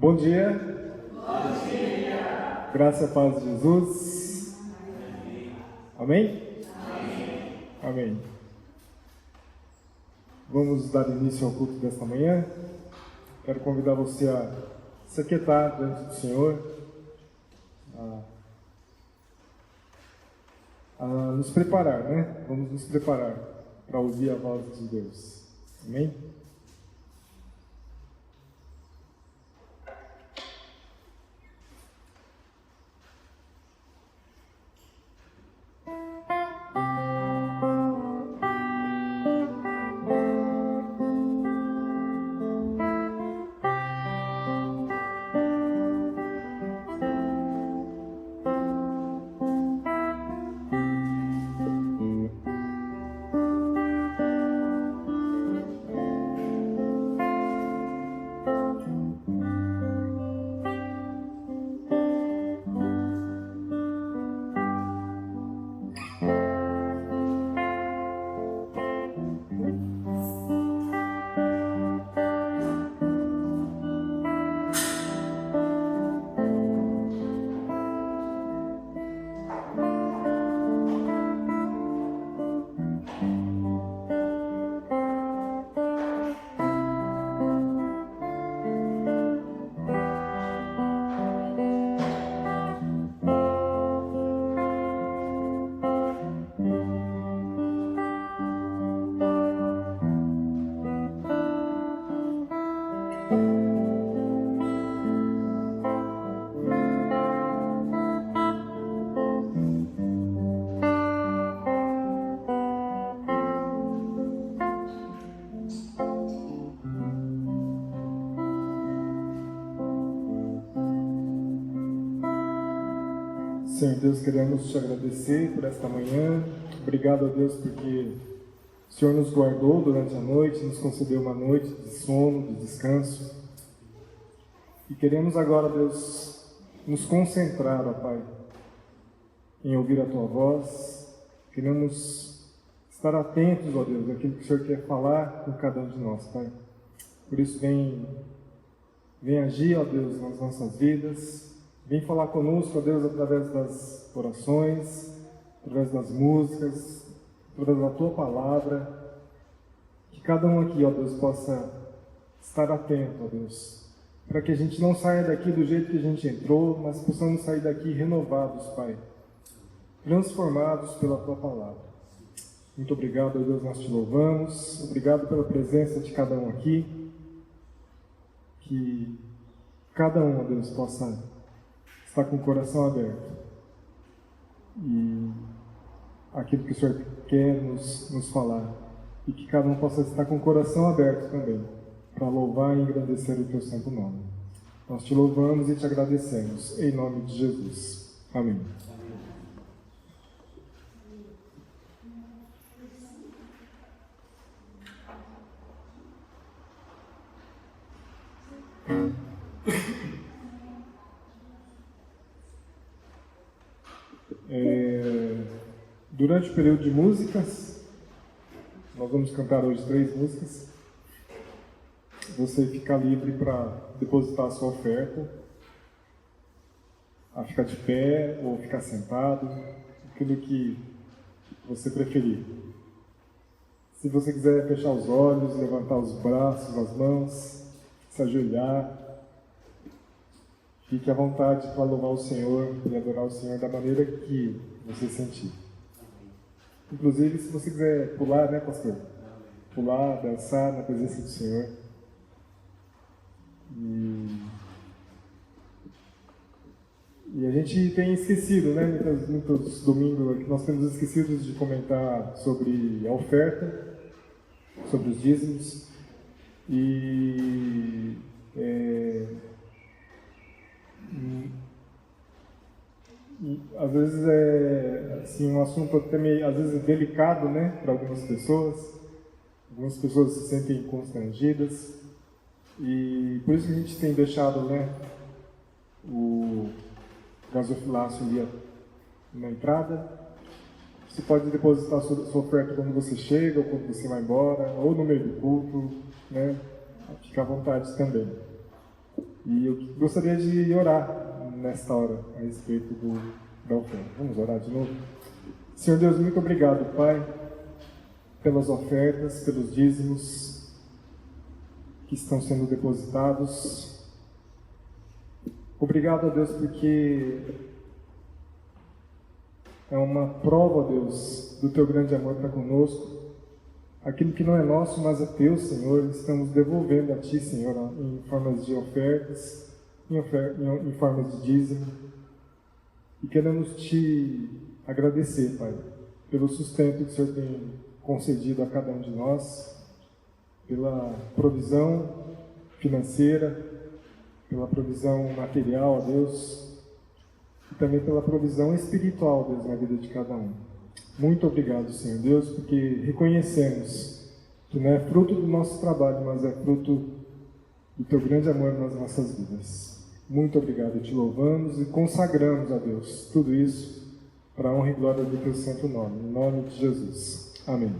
Bom dia. Bom dia. Graça e paz de Jesus. Amém? Amém? Amém. Vamos dar início ao culto desta manhã. Quero convidar você a se aquietar diante do Senhor, a nos preparar, né? Vamos nos preparar para ouvir a voz de Deus. Amém? Senhor Deus, queremos te agradecer por esta manhã. Obrigado a Deus porque o Senhor nos guardou durante a noite, nos concedeu uma noite de sono, de descanso. E queremos agora, Deus, nos concentrar, ó Pai, em ouvir a Tua voz. Queremos estar atentos, ó Deus, àquilo que o Senhor quer falar com cada um de nós, Pai. Por isso, vem agir, ó Deus, nas nossas vidas. Vem falar conosco, ó Deus, através das orações, através das músicas, através da Tua palavra. Que cada um aqui, ó Deus, possa estar atento, ó Deus, para que a gente não saia daqui do jeito que a gente entrou, mas possamos sair daqui renovados, Pai, transformados pela Tua palavra. Muito obrigado, ó Deus, nós te louvamos. Obrigado pela presença de cada um aqui. Que cada um, ó Deus, possa está com o coração aberto e aquilo que o Senhor quer nos falar, e que cada um possa estar com o coração aberto também para louvar e engrandecer o Teu santo nome. Nós te louvamos e te agradecemos em nome de Jesus. Amém. Durante o período de músicas, nós vamos cantar hoje 3 músicas. Você fica livre para depositar a sua oferta, a ficar de pé ou ficar sentado, aquilo que você preferir. Se você quiser fechar os olhos, levantar os braços, as mãos, se ajoelhar, fique à vontade para louvar o Senhor e adorar o Senhor da maneira que você sentir. Inclusive, se você quiser pular, né, pastor? Pular, dançar na presença do Senhor. E a gente tem esquecido, né, muitos domingos que nós temos esquecido de comentar sobre a oferta, sobre os dízimos. E às vezes é assim, um assunto até meio, às vezes, delicado, né, para algumas pessoas. Algumas pessoas se sentem constrangidas e por isso que a gente tem deixado, né, o gasofilácio ali na entrada. Você pode depositar sua oferta quando você chega ou quando você vai embora, ou no meio do culto, né? Fica à vontade também. E eu gostaria de orar nesta hora a respeito da oferta. Vamos orar de novo? Senhor Deus, muito obrigado, Pai, pelas ofertas, pelos dízimos que estão sendo depositados. Obrigado a Deus porque é uma prova, Deus, do Teu grande amor para conosco. Aquilo que não é nosso, mas é Teu, Senhor, estamos devolvendo a Ti, Senhor, em formas de ofertas, em formas de dízimo. E queremos Te agradecer, Pai, pelo sustento que o Senhor tem concedido a cada um de nós, pela provisão financeira, pela provisão material, ó Deus, e também pela provisão espiritual, Deus, na vida de cada um. Muito obrigado, Senhor Deus, porque reconhecemos que não é fruto do nosso trabalho, mas é fruto do Teu grande amor nas nossas vidas. Muito obrigado, Te louvamos e consagramos a Deus tudo isso para a honra e glória do Teu santo nome. Em nome de Jesus. Amém.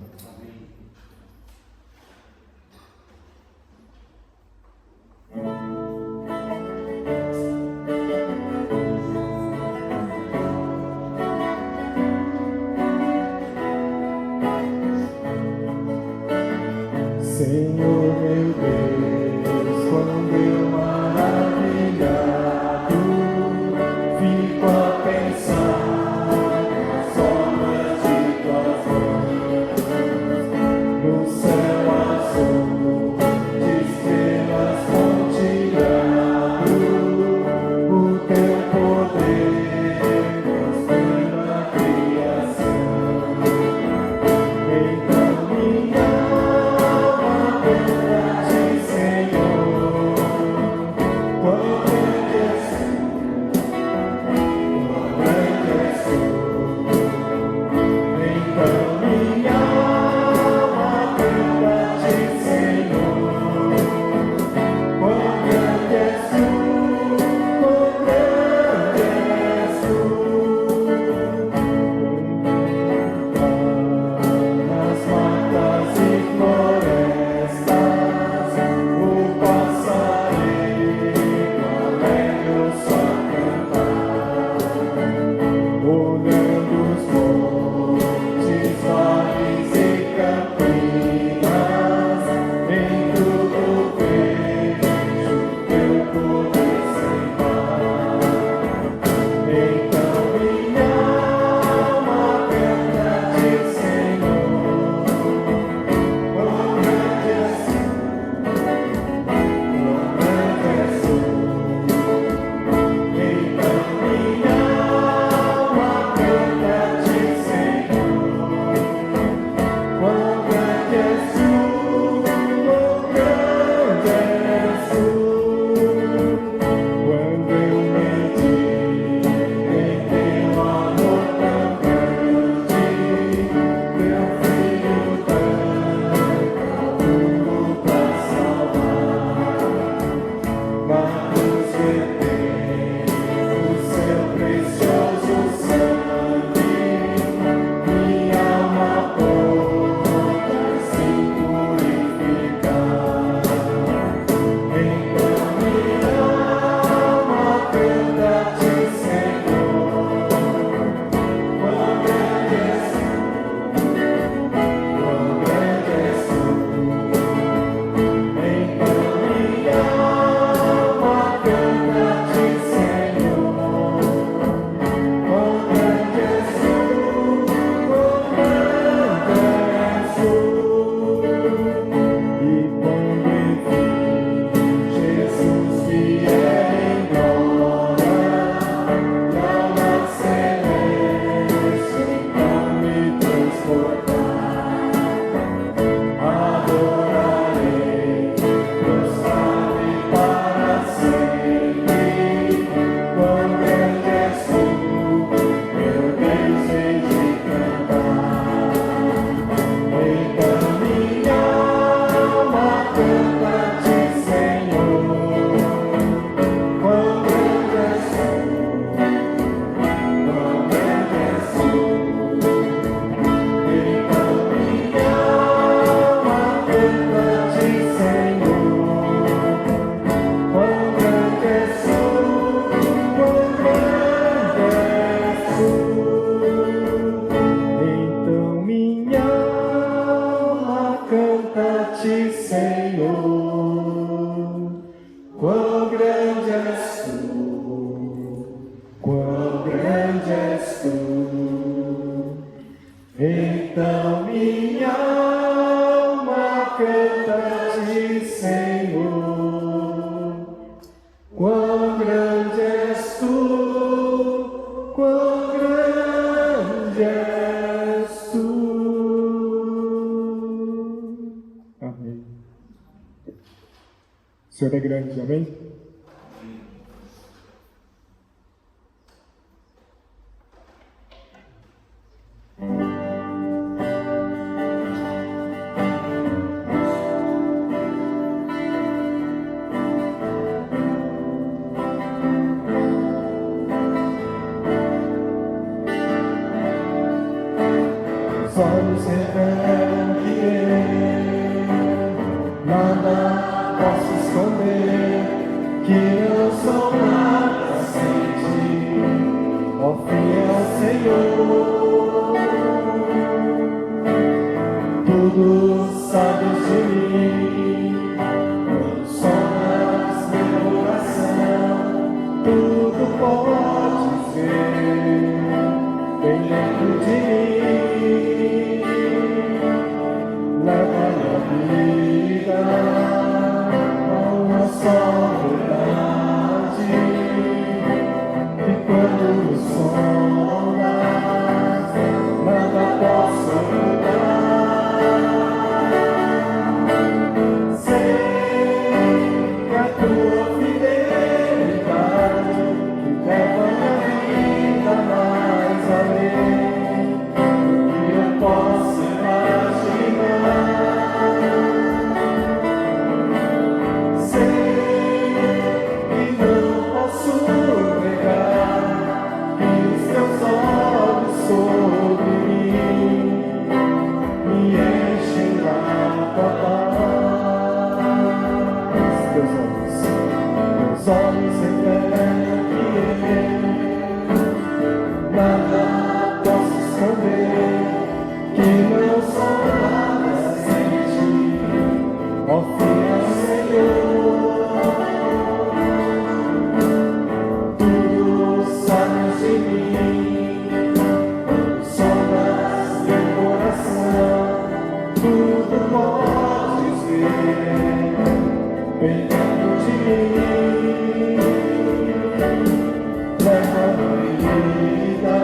Senhor meu Deus, quando eu maravilhado fico a pensar nas obras de Tuas mãos, no céu azul de estrelas pontilhado, o Teu poder mostrando a criação. Então minha Senhor. Então minha alma canta-te, Senhor. Quão grande és tu, quão grande és tu. Amém. O Senhor é grande, amém? Os olhos revelam que eu nada posso esconder, que não sou nada sem ti, ó fiel Senhor. Tudo sabes de mim, quando sondas meu coração, tudo podes ver, bem dentro de mim. Leva minha vida a uma só verdade, e quando me sondas, nada posso mudar. Sei que a tua fidelidade que leva minha vida mais além do que eu posso imaginar. Os olhos revelam que eu nada posso esconder, que não sou nada sem ti, ó fiel Senhor. Tudo sabes de mim, quando sondas meu coração, tudo podes ver, bem dentro de mim. Leva minha vida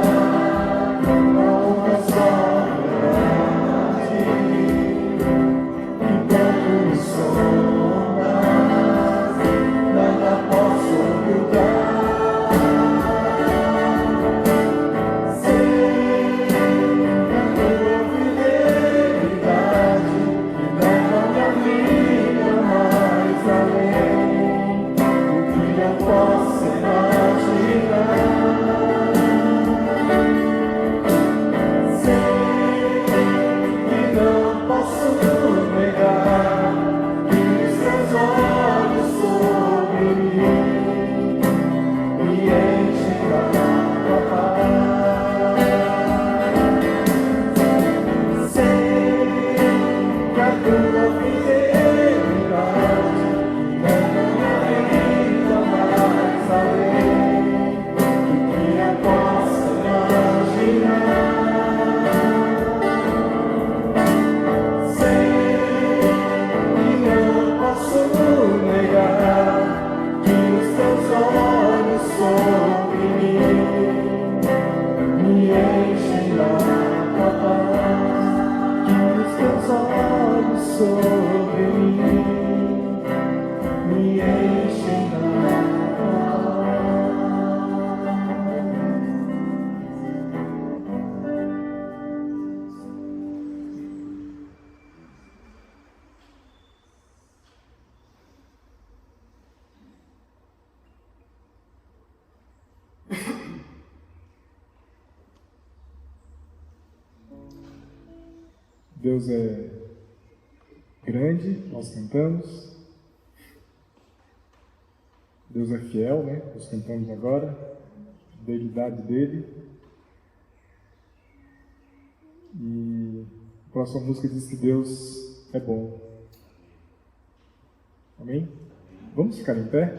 a uma só verdade, e quando me sondas, nada posso ocultar. Sei a tua fidelidade que leva minha vida mais além do que eu posso imaginar. Sei que não posso negar que os teus olhos sobre mim me enchem da tua paz. Sei que a tua fidelidade leva minha vida mais além do que eu posso imaginar. Sei que não posso negar que os teus olhos sobre mim me enchem da tua paz, que os teus olhos sobre mim me enchem da tua Deus é grande, nós cantamos. Deus é fiel, né? Nós cantamos agora. A fidelidade dele. E a próxima música diz que Deus é bom. Amém? Vamos ficar em pé?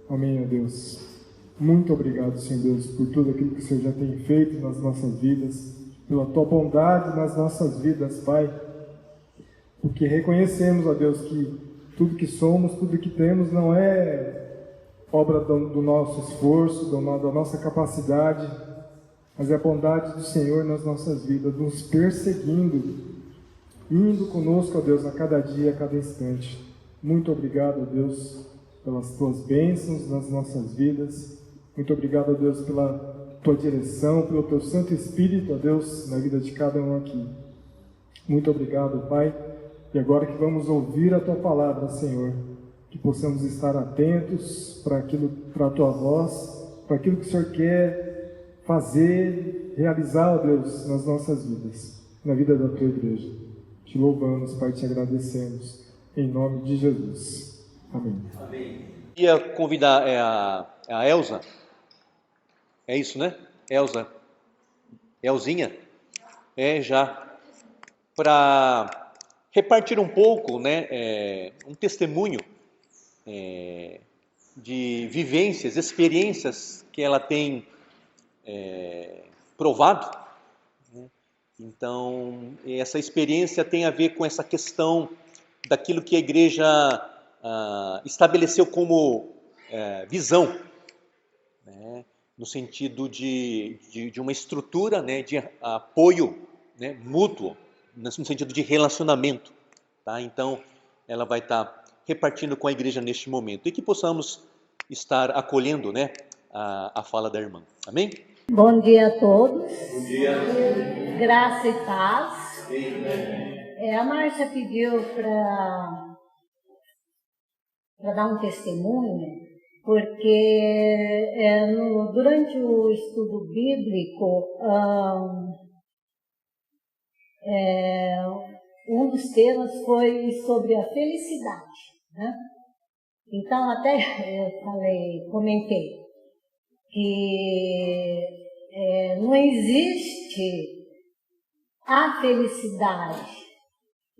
Amém, ó Deus. Muito obrigado, Senhor Deus, por tudo aquilo que o Senhor já tem feito nas nossas vidas, pela Tua bondade nas nossas vidas, Pai. Porque reconhecemos, ó Deus, que tudo que somos, tudo que temos não é obra do nosso esforço, da nossa capacidade, mas é a bondade do Senhor nas nossas vidas, nos perseguindo, indo conosco, ó Deus, a cada dia, a cada instante. Muito obrigado, ó Deus, pelas Tuas bênçãos nas nossas vidas. Muito obrigado, ó Deus, pela Tua direção, pelo Teu Santo Espírito, ó Deus, na vida de cada um aqui. Muito obrigado, Pai. E agora que vamos ouvir a Tua palavra, Senhor, que possamos estar atentos para a Tua voz, para aquilo que o Senhor quer fazer, realizar, ó Deus, nas nossas vidas, na vida da Tua igreja. Te louvamos, Pai, te agradecemos, em nome de Jesus. Amém. Amém. Queria convidar a Elza, é isso, né? Elzinha, já, para repartir um pouco, né, um testemunho de vivências, experiências que ela tem provado, né? Então, essa experiência tem a ver com essa questão daquilo que a igreja estabeleceu como visão, né, no sentido de uma estrutura, né, de apoio, né, mútuo, no sentido de relacionamento. Tá? Então, ela vai estar repartindo com a igreja neste momento e que possamos estar acolhendo, né, a fala da irmã. Amém? Bom dia a todos. Bom dia. Graça e paz. Amém. A Márcia pediu para dar um testemunho porque durante o estudo bíblico, um dos temas foi sobre a felicidade, né? Então, até eu comentei que não existe a felicidade,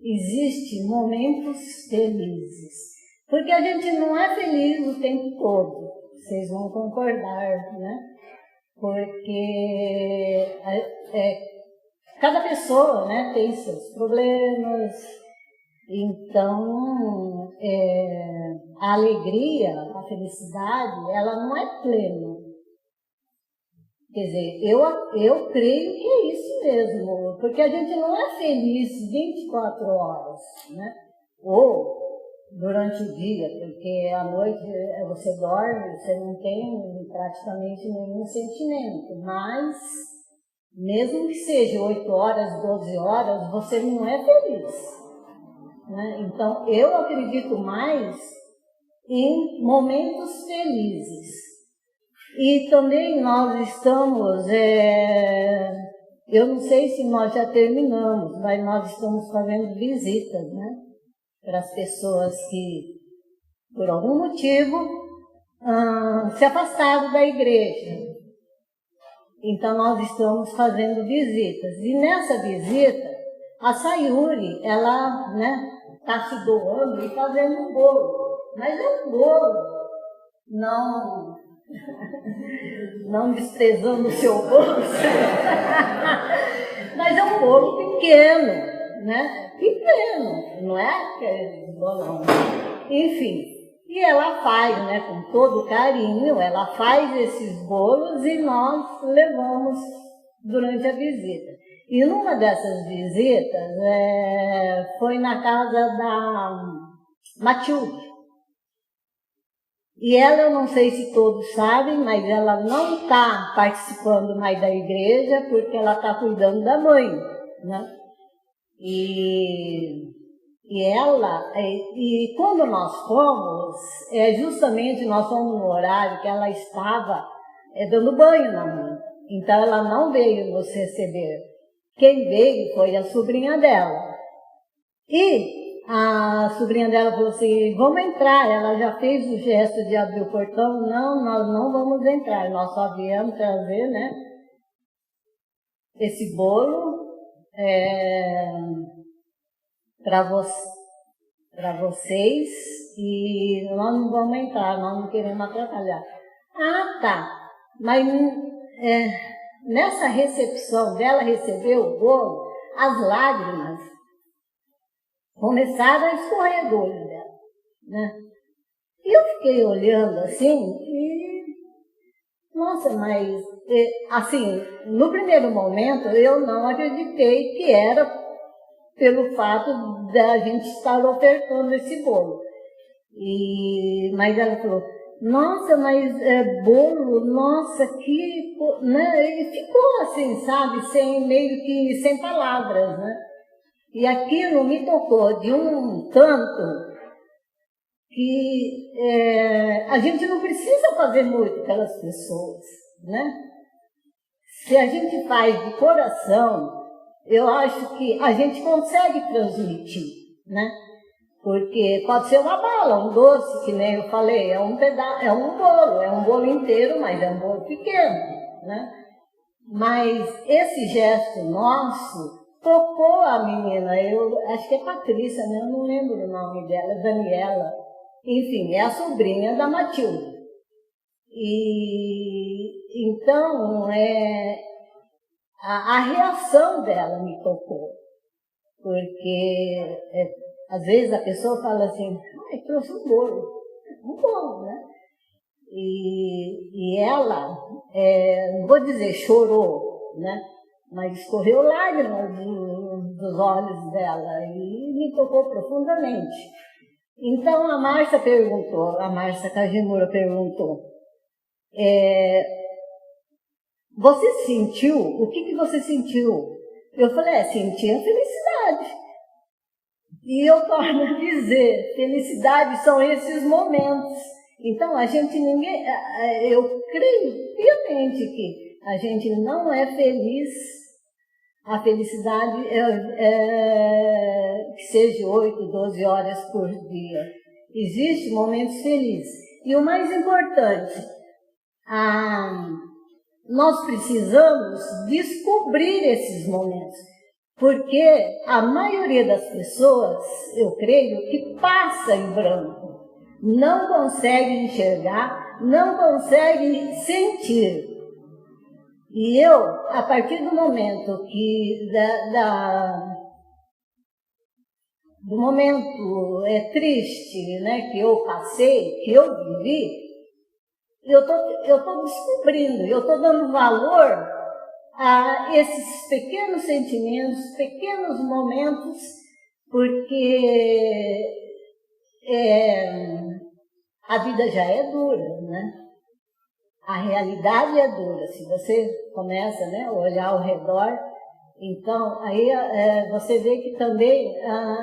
existem momentos felizes. Porque a gente não é feliz o tempo todo, vocês vão concordar, né? Porque cada pessoa, né, tem seus problemas, então a alegria, a felicidade, ela não é plena. Quer dizer, eu creio que é isso mesmo, porque a gente não é feliz 24 horas, né? Ou durante o dia, porque à noite você dorme, você não tem praticamente nenhum sentimento, mas mesmo que seja 8 horas, 12 horas, você não é feliz, né? Então, eu acredito mais em momentos felizes. E também nós estamos, eu não sei se nós já terminamos, mas nós estamos fazendo visitas, né? Para as pessoas que, por algum motivo, se afastaram da igreja. Então, nós estamos fazendo visitas. E nessa visita, a Sayuri, ela, né, está se doando e fazendo um bolo. Mas é um bolo, não desprezando o seu bolso, mas é um bolo pequeno, né? Pequeno, não é aquele bolão. Enfim, e ela faz, né, com todo carinho, ela faz esses bolos e nós levamos durante a visita. E numa dessas visitas foi na casa da Matilde. E ela, eu não sei se todos sabem, mas ela não está participando mais da igreja porque ela está cuidando da mãe, né? E quando nós fomos, justamente nós fomos no horário que ela estava dando banho na mãe. Então ela não veio nos receber. Quem veio foi a sobrinha dela. E a sobrinha dela falou assim, vamos entrar. Ela já fez o gesto de abrir o portão. Não, nós não vamos entrar. Nós só viemos trazer, né, esse bolo para vocês e nós não vamos entrar, nós não queremos atrapalhar. Ah, tá. Mas nessa recepção dela receber o bolo, as lágrimas começaram a escorrer do olho dela, né? E eu fiquei olhando assim e, nossa, mas, assim, no primeiro momento eu não acreditei que era pelo fato da gente estar ofertando esse bolo. Mas ela falou, nossa, mas bolo, nossa, que... Né? E ficou assim, sabe, meio que sem palavras, né? E aquilo me tocou de um tanto que a gente não precisa fazer muito pelas pessoas, né? Se a gente faz de coração, eu acho que a gente consegue transmitir, né? Porque pode ser uma bala, um doce, que nem eu falei, é um bolo inteiro, mas é um bolo pequeno, né? Mas esse gesto nosso tocou a menina, eu acho que é Patrícia, né? Eu não lembro o nome dela, Daniela. Enfim, é a sobrinha da Matilde. E então, a reação dela me tocou. Porque às vezes a pessoa fala assim, trouxe um bolo, né? E ela, não vou dizer chorou, né? Mas escorreu lágrimas dos olhos dela e me tocou profundamente. Então a Márcia Kajimura perguntou, você sentiu? O que você sentiu? Eu falei, senti a felicidade. E eu torno a dizer, felicidade são esses momentos Então, eu creio piamente que a gente não é feliz, a felicidade que seja 8, 12 horas por dia. Existem momentos felizes. E o mais importante, nós precisamos descobrir esses momentos. Porque a maioria das pessoas, eu creio, que passa em branco. Não consegue enxergar, não consegue sentir. E eu, a partir do momento do momento triste, né, que eu passei, que eu vivi, eu tô descobrindo, eu tô dando valor a esses pequenos sentimentos, pequenos momentos, porque a vida já é dura, né? A realidade é dura. Se você começa, né, a olhar ao redor, então aí você vê que também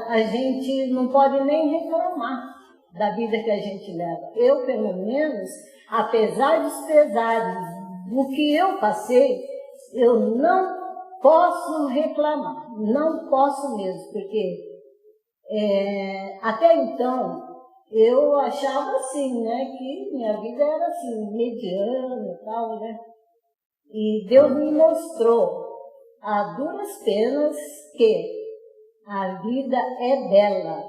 a gente não pode nem reclamar da vida que a gente leva. Eu, pelo menos, apesar dos pesares do que eu passei, eu não posso reclamar, não posso mesmo, porque até então eu achava assim, né, que minha vida era assim, mediana e tal, né, e Deus me mostrou a duras penas que a vida é bela,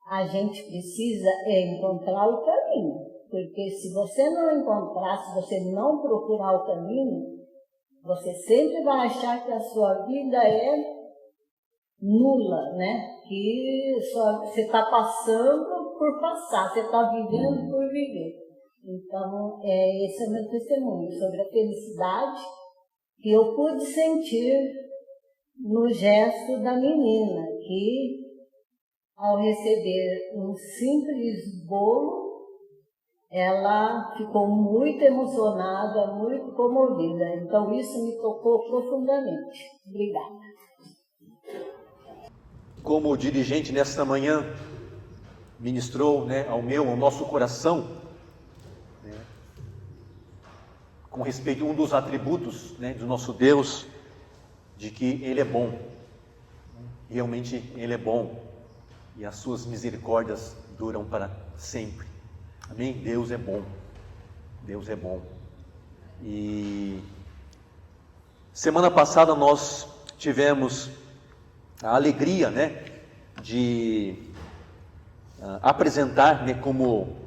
a gente precisa encontrar o caminho, porque se você não encontrar, se você não procurar o caminho, você sempre vai achar que a sua vida é nula, né? Que você está passando por passar, você está vivendo por viver. Então, esse é o meu testemunho sobre a felicidade que eu pude sentir no gesto da menina, que ao receber um simples bolo, ela ficou muito emocionada, muito comovida. Então, isso me tocou profundamente. Obrigada. Como o dirigente nesta manhã ministrou, né, ao nosso coração, né, com respeito a um dos atributos, né, do nosso Deus, de que Ele é bom. Realmente Ele é bom e as suas misericórdias duram para sempre. Amém? Deus é bom. Deus é bom. E semana passada nós tivemos a alegria, né, de apresentar, né, como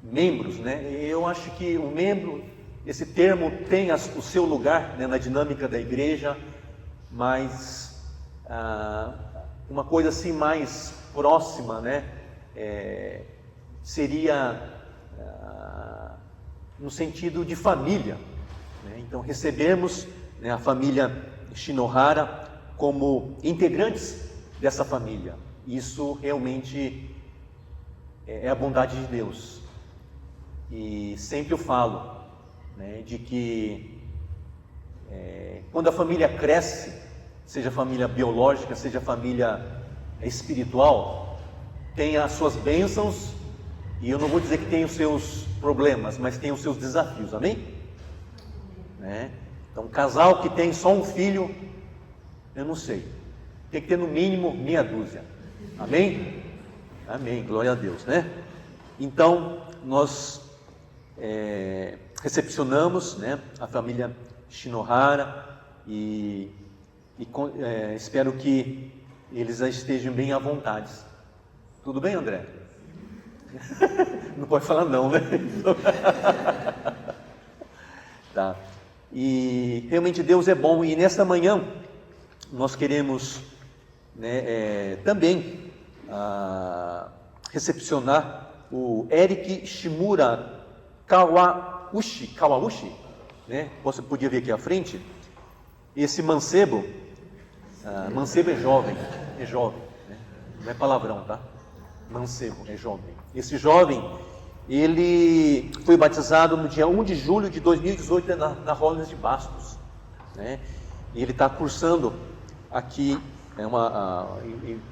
membros, né? Eu acho que o membro, esse termo tem o seu lugar, né, na dinâmica da igreja, mas uma coisa assim mais próxima, né, seria no sentido de família, né? Então recebemos, né, a família Shinohara como integrantes dessa família. Isso realmente é a bondade de Deus. E sempre eu falo, né, de que quando a família cresce, seja família biológica, seja família espiritual, tem as suas bênçãos, e eu não vou dizer que tem os seus problemas, mas tem os seus desafios, amém? Né? Então, um casal que tem só um filho, eu não sei, tem que ter no mínimo meia dúzia, amém? Amém, glória a Deus, né? Então, nós recepcionamos, né, a família Shinohara e espero que eles estejam bem à vontade. Tudo bem, André? Não pode falar não, né? Tá. E realmente Deus é bom, e nesta manhã nós queremos, né, também recepcionar o Eric Shimura Kawauchi, né? Você podia ver aqui à frente. Esse mancebo, mancebo é jovem, né? Não é palavrão, tá? Mancebo é jovem. Esse jovem, ele foi batizado no dia 1 de julho de 2018 na Rollins de Bastos, né? E ele está cursando aqui,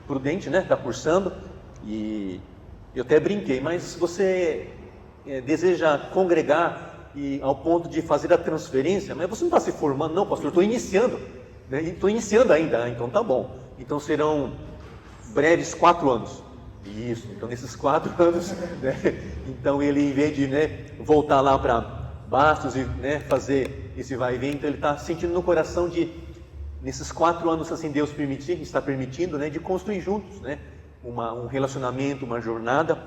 Prudente, né? Está cursando, e eu até brinquei, mas você deseja congregar e ao ponto de fazer a transferência, mas você não está se formando, não, pastor, eu estou iniciando, né? Estou iniciando ainda, então tá bom. Então serão breves 4 anos. Isso, então nesses 4 anos, né? Então ele, em vez de, né, voltar lá para Bastos e, né, fazer esse vai e vem, então ele está sentindo no coração de, nesses 4 anos, assim, Deus está permitindo, né, de construir juntos, né, um relacionamento, uma jornada.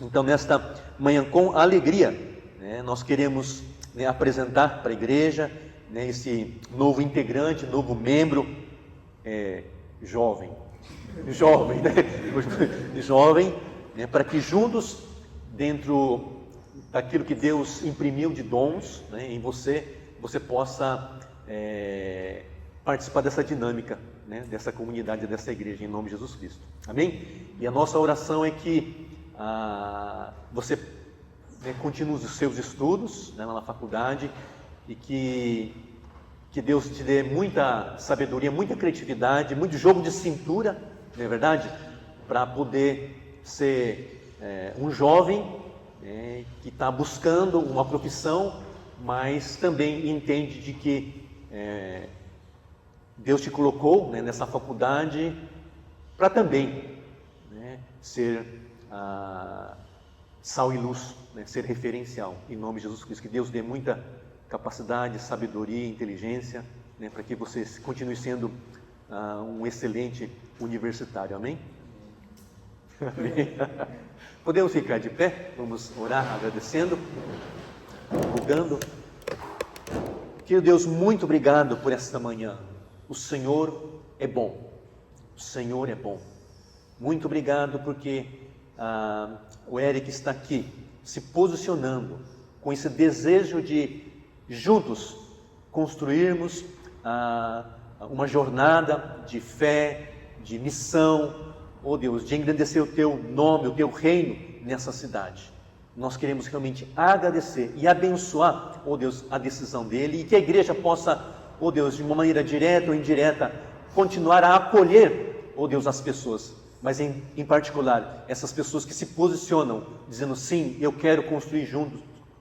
Então nesta manhã, com alegria, né, nós queremos, né, apresentar para a igreja, né, esse novo integrante, novo membro, jovem, né? Jovem, né? Para que juntos, dentro daquilo que Deus imprimiu de dons, né, em você, você possa participar dessa dinâmica, né, dessa comunidade, dessa igreja, em nome de Jesus Cristo. Amém? E a nossa oração é que você, né, continue os seus estudos, né, na faculdade, e que Deus te dê muita sabedoria, muita criatividade, muito jogo de cintura, não é verdade? Para poder ser um jovem, que está buscando uma profissão, mas também entende de que Deus te colocou, né, nessa faculdade para também, né, ser sal e luz, né, ser referencial, em nome de Jesus Cristo. Que Deus dê muita capacidade, sabedoria, inteligência, né, para que você continue sendo um excelente universitário. Amém? Amém. Podemos ficar de pé? Vamos orar agradecendo, rogando. Querido Deus, muito obrigado por esta manhã. O Senhor é bom. O Senhor é bom. Muito obrigado porque o Eric está aqui, se posicionando com esse desejo de juntos construirmos uma jornada de fé, de missão, oh Deus, de engrandecer o Teu nome, o Teu reino nessa cidade. Nós queremos realmente agradecer e abençoar, oh Deus, a decisão dele, e que a igreja possa, oh Deus, de uma maneira direta ou indireta, continuar a acolher, oh Deus, as pessoas, mas em particular, essas pessoas que se posicionam, dizendo sim, eu quero construir juntos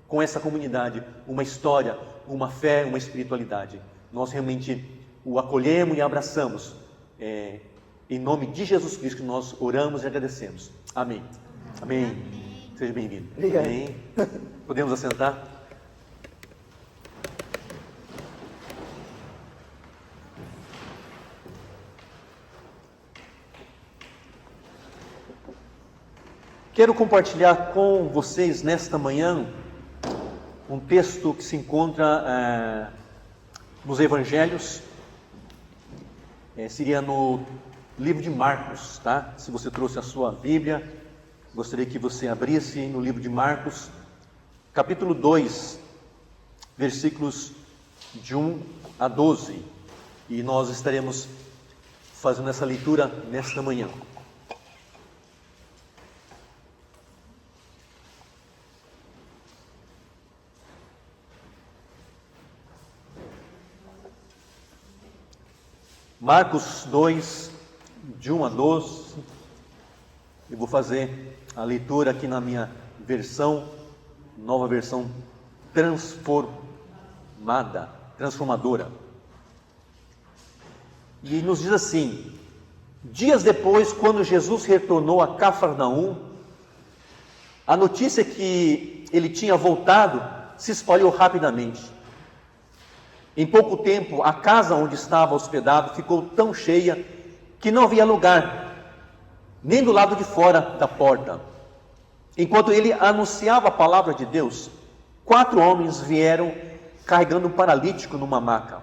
com essa comunidade uma história, uma fé, uma espiritualidade. Nós realmente o acolhemos e abraçamos, em nome de Jesus Cristo que nós oramos e agradecemos. Amém. Amém. Amém. Seja bem-vindo. Obrigado. Amém. Podemos assentar? Quero compartilhar com vocês nesta manhã um texto que se encontra nos Evangelhos, seria no livro de Marcos, tá? Se você trouxe a sua Bíblia, gostaria que você abrisse no livro de Marcos, capítulo 2, versículos de 1 a 12, e nós estaremos fazendo essa leitura nesta manhã. Marcos 2, de 1 a 12, eu vou fazer a leitura aqui na minha versão, nova versão transformadora. E nos diz assim: dias depois, quando Jesus retornou a Cafarnaum, a notícia que ele tinha voltado se espalhou rapidamente. Em pouco tempo, a casa onde estava hospedado ficou tão cheia que não havia lugar, nem do lado de fora da porta. Enquanto ele anunciava a palavra de Deus, 4 homens vieram carregando um paralítico numa maca.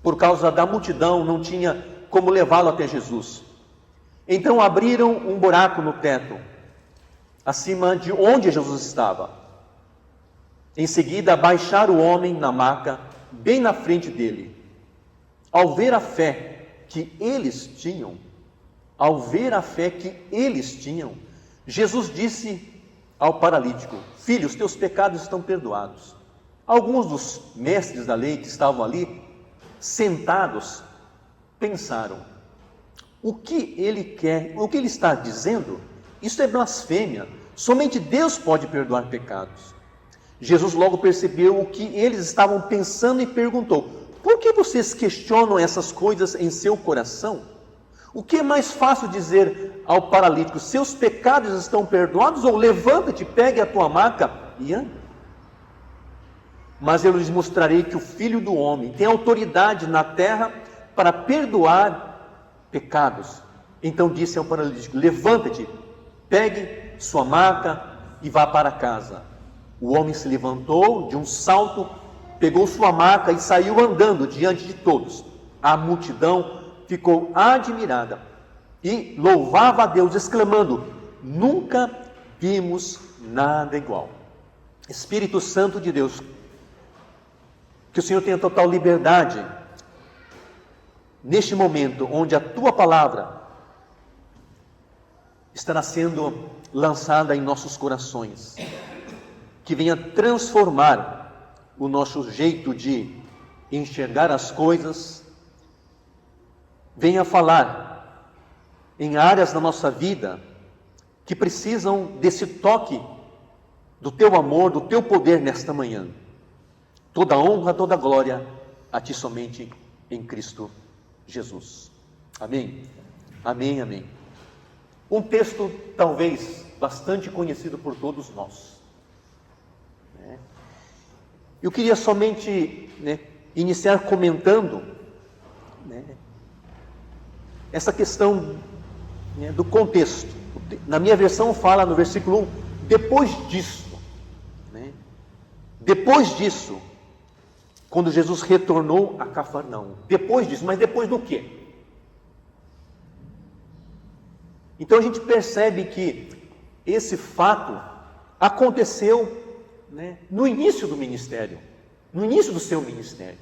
Por causa da multidão, não tinha como levá-lo até Jesus. Então abriram um buraco no teto, acima de onde Jesus estava. Em seguida, baixaram o homem na maca, bem na frente dele. Ao ver a fé que eles tinham, Jesus disse ao paralítico: filho, os teus pecados estão perdoados. Alguns dos mestres da lei que estavam ali, sentados, pensaram: o que ele quer, o que ele está dizendo? Isso é blasfêmia. Somente Deus pode perdoar pecados. Jesus logo percebeu o que eles estavam pensando e perguntou: por que vocês questionam essas coisas em seu coração? O que é mais fácil dizer ao paralítico: seus pecados estão perdoados, ou levanta-te, pegue a tua maca e anda? Mas eu lhes mostrarei que o Filho do Homem tem autoridade na terra para perdoar pecados. Então disse ao paralítico: levanta-te, pegue sua maca e vá para casa. O homem se levantou de um salto, pegou sua maca e saiu andando diante de todos. A multidão ficou admirada e louvava a Deus, exclamando: nunca vimos nada igual. Espírito Santo de Deus, que o Senhor tenha total liberdade neste momento onde a tua palavra estará sendo lançada em nossos corações, que venha transformar o nosso jeito de enxergar as coisas, venha falar em áreas da nossa vida que precisam desse toque do teu amor, do teu poder nesta manhã. Toda honra, toda glória a ti somente em Cristo Jesus. Amém? Amém, amém. Um texto talvez bastante conhecido por todos nós. Eu queria somente iniciar comentando essa questão do contexto. Na minha versão fala no versículo 1, depois disso. Depois disso, quando Jesus retornou a Cafarnaum. Depois disso, mas depois do quê? Então a gente percebe que esse fato aconteceu no início do ministério, no início do seu ministério.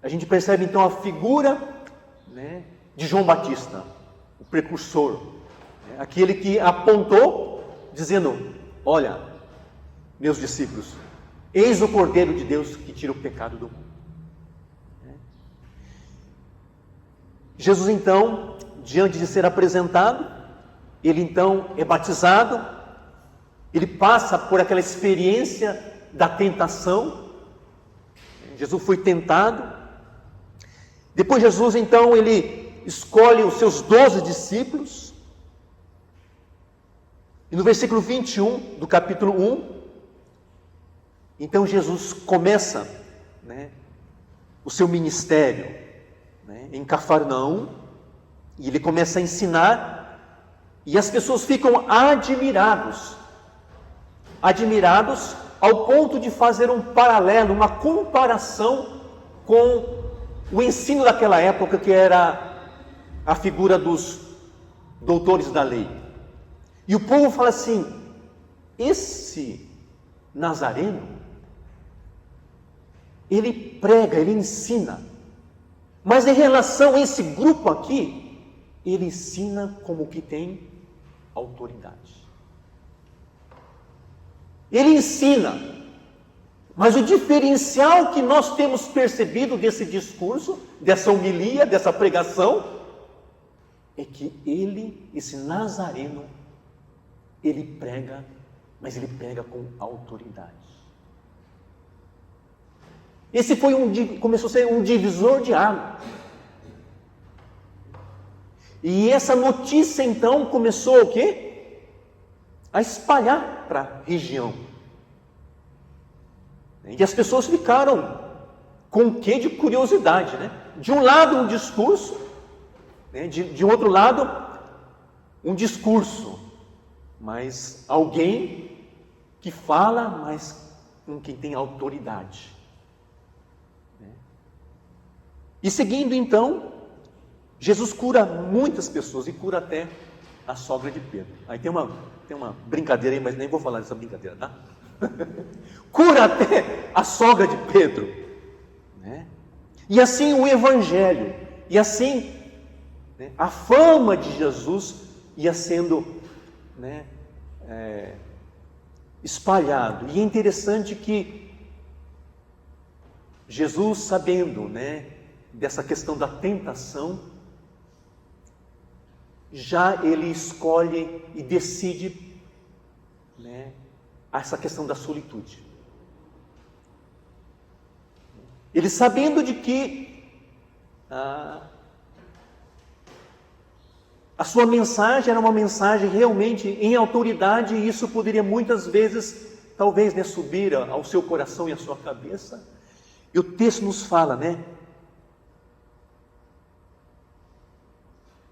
A gente percebe então a figura de João Batista, o precursor, aquele que apontou, dizendo: olha, meus discípulos, eis o Cordeiro de Deus que tira o pecado do mundo. Jesus então, diante de ser apresentado, ele então é batizado, ele passa por aquela experiência da tentação. Jesus foi tentado. Depois Jesus então, ele escolhe os seus 12 discípulos. E no versículo 21 do capítulo 1, então Jesus começa o seu ministério em Cafarnaum, e ele começa a ensinar, e as pessoas ficam admirados ao ponto de fazer um paralelo, uma comparação com o ensino daquela época, que era a figura dos doutores da lei. E o povo fala assim: esse Nazareno, ele prega, ele ensina, mas em relação a esse grupo aqui, ele ensina como que tem autoridade. Ele ensina, mas o diferencial que nós temos percebido desse discurso, dessa homilia, dessa pregação, é que ele, esse Nazareno, ele prega, mas ele prega com autoridade. Esse começou a ser um divisor de água. E essa notícia então começou o quê? A espalhar para a região. E as pessoas ficaram com o quê de curiosidade, De um lado um discurso, de outro lado um discurso, mas alguém que fala, mas com quem tem autoridade. E seguindo então, Jesus cura muitas pessoas, e cura até a sogra de Pedro. Aí tem uma brincadeira aí, mas nem vou falar dessa brincadeira, tá? Cura até a sogra de Pedro. E assim o Evangelho, e assim a fama de Jesus ia sendo espalhado. E é interessante que Jesus, sabendo dessa questão da tentação, já ele escolhe e decide, né, essa questão da solitude. Ele sabendo de que a sua mensagem era uma mensagem realmente em autoridade, e isso poderia muitas vezes, talvez, né, subir ao seu coração e à sua cabeça. E o texto nos fala, né?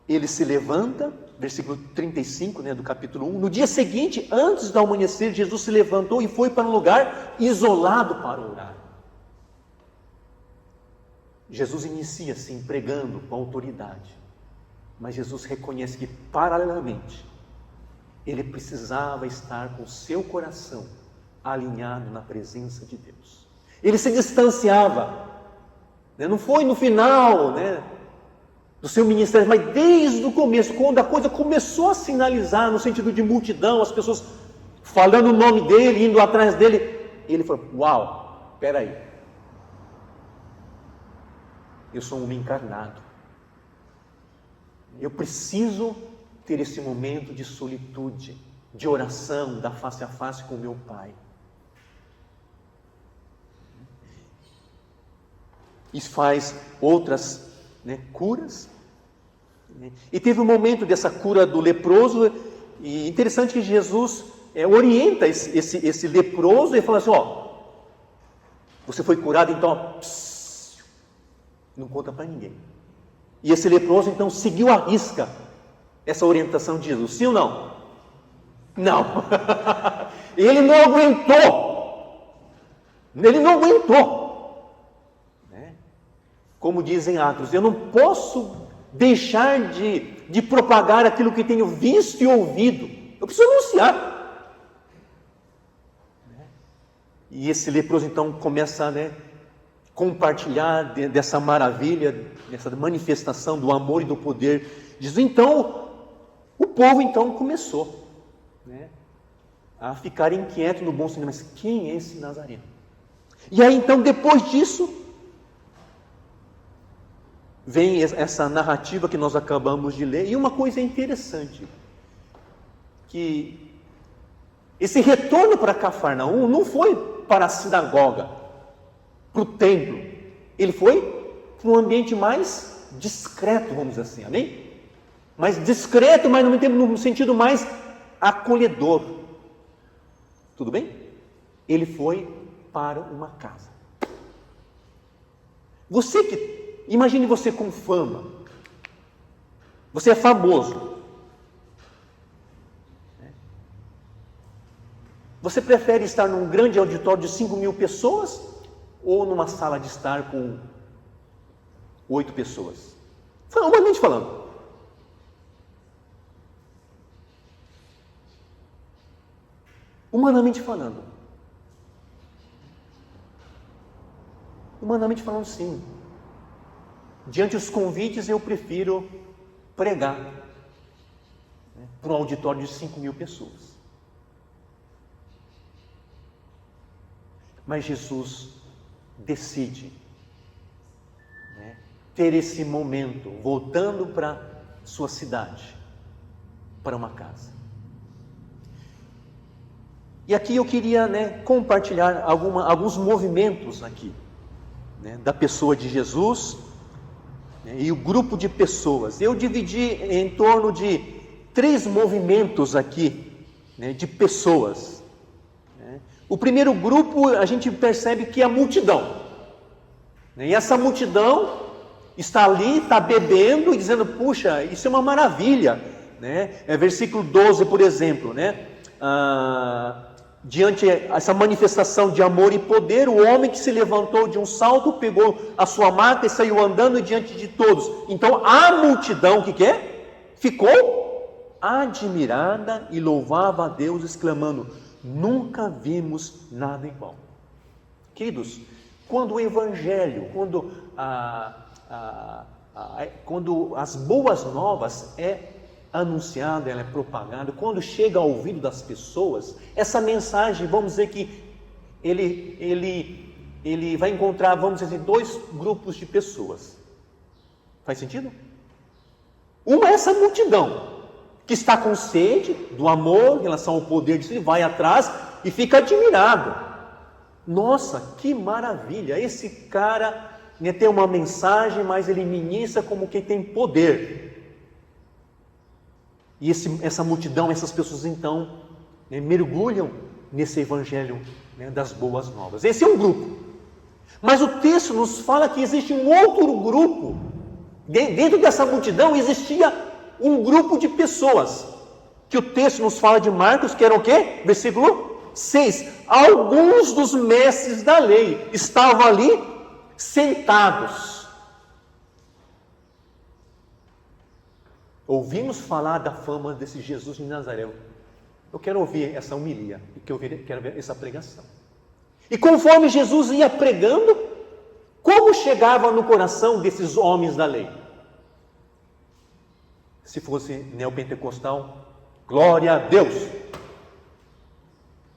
Ele se levanta, versículo 35, né, do capítulo 1. No dia seguinte, antes do amanhecer, Jesus se levantou e foi para um lugar isolado para orar. Jesus inicia assim, pregando com autoridade. Mas Jesus reconhece que, paralelamente, ele precisava estar com o seu coração alinhado na presença de Deus. Ele se distanciava, né? Não foi no final, né, do seu ministério, mas desde o começo, quando a coisa começou a sinalizar no sentido de multidão, as pessoas falando o nome dele, indo atrás dele, ele falou: uau, espera aí, eu sou um homem encarnado, eu preciso ter esse momento de solitude, de oração, da face a face com meu Pai. E faz outras, né, curas. E teve um momento dessa cura do leproso, e interessante que Jesus orienta esse leproso e fala assim: ó, você foi curado, então não conta para ninguém. E esse leproso então seguiu à risca essa orientação de Jesus, sim ou não? Não. Ele não aguentou, né? Como dizem Atos, eu não posso deixar de propagar aquilo que tenho visto e ouvido, eu preciso anunciar. E esse leproso então começa a compartilhar dessa maravilha, dessa manifestação do amor e do poder de Jesus. Então, o povo então começou, né, a ficar inquieto no bom sentido, mas quem é esse Nazareno? E aí então, depois disso, vem essa narrativa que nós acabamos de ler, e uma coisa interessante, que esse retorno para Cafarnaum não foi para a sinagoga, para o templo, ele foi para um ambiente mais discreto, vamos dizer assim, amém? Mais discreto, mas no sentido mais acolhedor, tudo bem? Ele foi para uma casa. Imagine você com fama, você é famoso, você prefere estar num grande auditório de 5.000 pessoas ou numa sala de estar com 8 pessoas? Humanamente falando. Humanamente falando. Humanamente falando, sim. Diante dos convites, eu prefiro pregar, né, para um auditório de 5.000 pessoas. Mas Jesus decide, né, ter esse momento, voltando para sua cidade, para uma casa. E aqui eu queria, né, compartilhar alguns movimentos aqui, né, da pessoa de Jesus, né, e o grupo de pessoas. Eu dividi em torno de 3 movimentos aqui, né, de pessoas. O primeiro grupo, a gente percebe que é a multidão. E essa multidão está ali, está bebendo e dizendo: puxa, isso é uma maravilha, né? Versículo 12, por exemplo, né? Diante essa manifestação de amor e poder, o homem que se levantou de um salto, pegou a sua maca e saiu andando diante de todos. Então a multidão, o que é? Ficou admirada e louvava a Deus, exclamando: nunca vimos nada igual. Queridos, quando o Evangelho, quando as boas novas é anunciada, ela é propagada, quando chega ao ouvido das pessoas, essa mensagem, vamos dizer que ele vai encontrar, vamos dizer, 2 grupos de pessoas. Faz sentido? Uma é essa multidão, que está com sede do amor em relação ao poder de Deus, e vai atrás e fica admirado. Nossa, que maravilha! Esse cara tem uma mensagem, mas ele ministra como quem tem poder. E essa multidão, essas pessoas então mergulham nesse evangelho das boas novas. Esse é um grupo. Mas o texto nos fala que existe um outro grupo. Dentro dessa multidão existia um grupo de pessoas, que o texto nos fala de Marcos, que eram o quê? Versículo 6. Alguns dos mestres da lei estavam ali sentados. Ouvimos falar da fama desse Jesus de Nazaré. Eu quero ouvir essa homilia, quero ver essa pregação. E conforme Jesus ia pregando, como chegava no coração desses homens da lei? Se fosse neopentecostal, glória a Deus.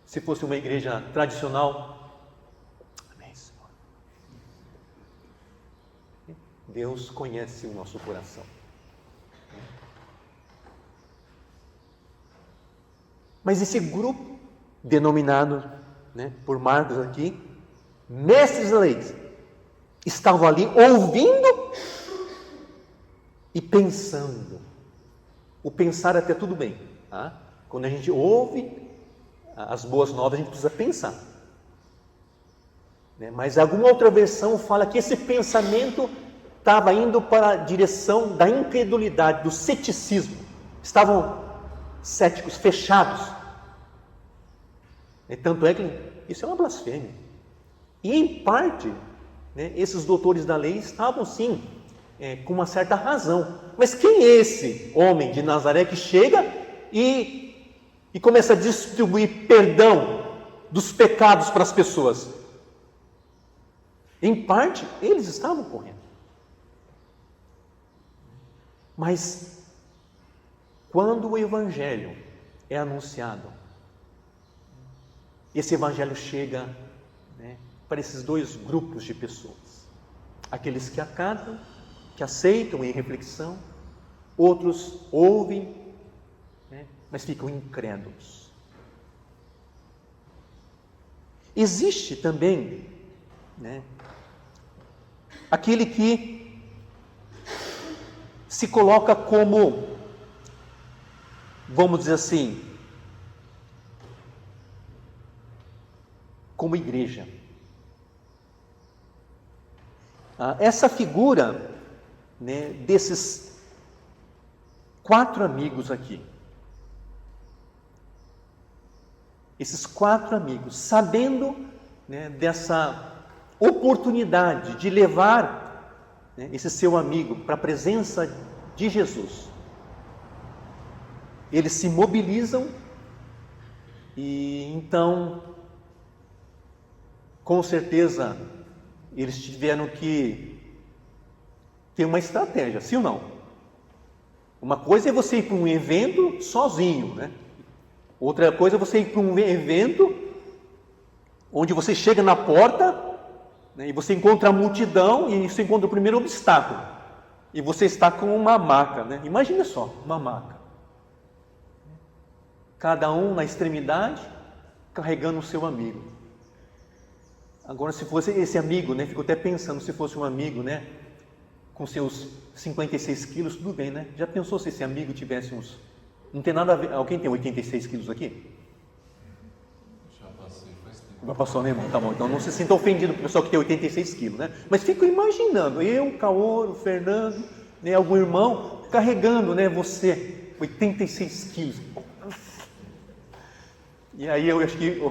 Se fosse uma igreja tradicional, amém, Senhor. Deus conhece o nosso coração. Mas esse grupo, denominado por Marcos aqui, mestres da lei, estavam ali ouvindo e pensando. O pensar até tudo bem. Tá? Quando a gente ouve as boas novas, a gente precisa pensar. Mas alguma outra versão fala que esse pensamento estava indo para a direção da incredulidade, do ceticismo. Estavam céticos, fechados. E tanto é que isso é uma blasfêmia. E em parte, esses doutores da lei estavam sim, com uma certa razão. Mas quem é esse homem de Nazaré que chega e começa a distribuir perdão dos pecados para as pessoas? Em parte, eles estavam correndo. Mas quando o Evangelho é anunciado, esse Evangelho chega para esses dois grupos de pessoas. Aqueles que acatam, que aceitam em reflexão, outros ouvem, mas ficam incrédulos. Existe também aquele que se coloca como, vamos dizer assim, como igreja. Essa figura desses 4 amigos aqui, esses 4 amigos, sabendo dessa oportunidade de levar esse seu amigo para a presença de Jesus, eles se mobilizam e então, com certeza, eles tiveram que ter uma estratégia, sim ou não? Uma coisa é você ir para um evento sozinho, Outra coisa é você ir para um evento onde você chega na porta e você encontra a multidão e você encontra o primeiro obstáculo. E você está com uma maca, Imagina só, uma maca. Cada um na extremidade, carregando o seu amigo. Agora, se fosse esse amigo, fico até pensando, se fosse um amigo, com seus 56 quilos, tudo bem, Já pensou se esse amigo tivesse uns... Não tem nada a ver... Alguém tem 86 quilos aqui? Já passei, faz tempo. Já passou, né, irmão? Tá bom, então não se sinta ofendido com o pessoal que tem 86 quilos, Mas fico imaginando, eu, Caoro, Fernando, algum irmão, carregando, você, 86 quilos. E aí eu acho que...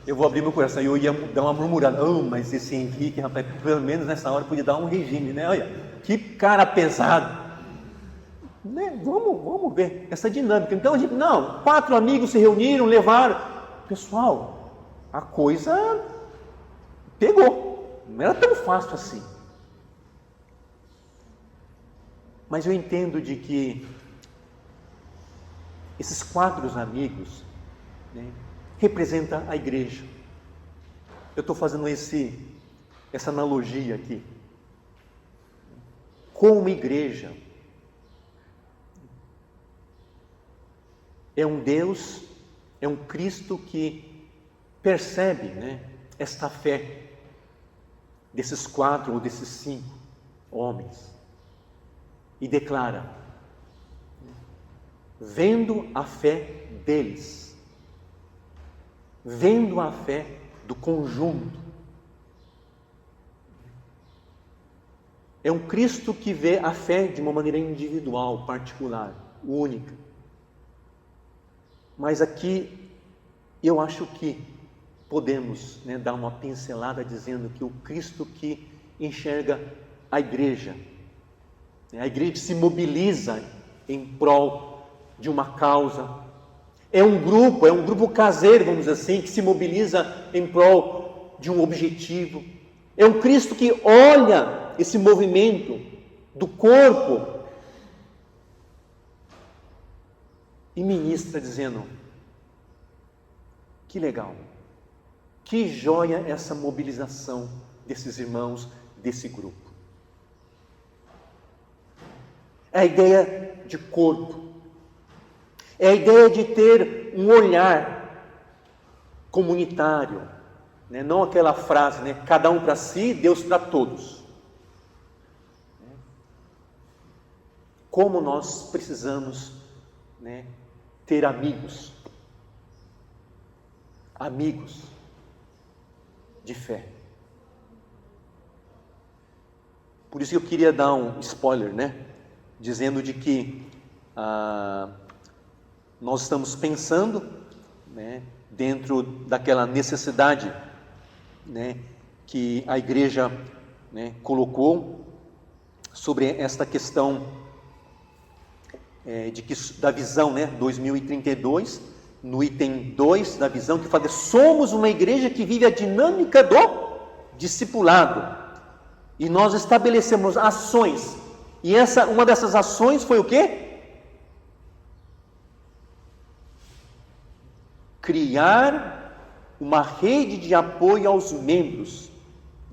Eu vou abrir meu coração e eu ia dar uma murmurada. Mas esse Henrique, rapaz, pelo menos nessa hora podia dar um regime, Olha, que cara pesado. Vamos ver essa dinâmica. Então, 4 amigos se reuniram, levaram. Pessoal, a coisa pegou. Não era tão fácil assim. Mas eu entendo de que esses 4 amigos representa a igreja. Eu estou fazendo essa analogia aqui. Como igreja, é um Deus, é um Cristo que percebe, né, esta fé desses 4 ou desses 5 homens e declara, vendo a fé deles, vendo a fé do conjunto. É um Cristo que vê a fé de uma maneira individual, particular, única. Mas aqui eu acho que podemos, né, dar uma pincelada dizendo que o Cristo que enxerga a igreja se mobiliza em prol de uma causa. É um grupo caseiro, vamos dizer assim, que se mobiliza em prol de um objetivo. É um Cristo que olha esse movimento do corpo e ministra dizendo, que legal, que joia essa mobilização desses irmãos, desse grupo. É a ideia de corpo, é a ideia de ter um olhar comunitário, né? Não aquela frase, né? Cada um para si, Deus para todos. Como nós precisamos, né, ter amigos de fé. Por isso que eu queria dar um spoiler, né, dizendo de que nós estamos pensando, né, dentro daquela necessidade, né, que a igreja, né, colocou sobre esta questão da visão, né, 2032, no item 2 da visão, que fala: somos uma igreja que vive a dinâmica do discipulado, e nós estabelecemos ações, e uma dessas ações foi o quê? Criar uma rede de apoio aos membros,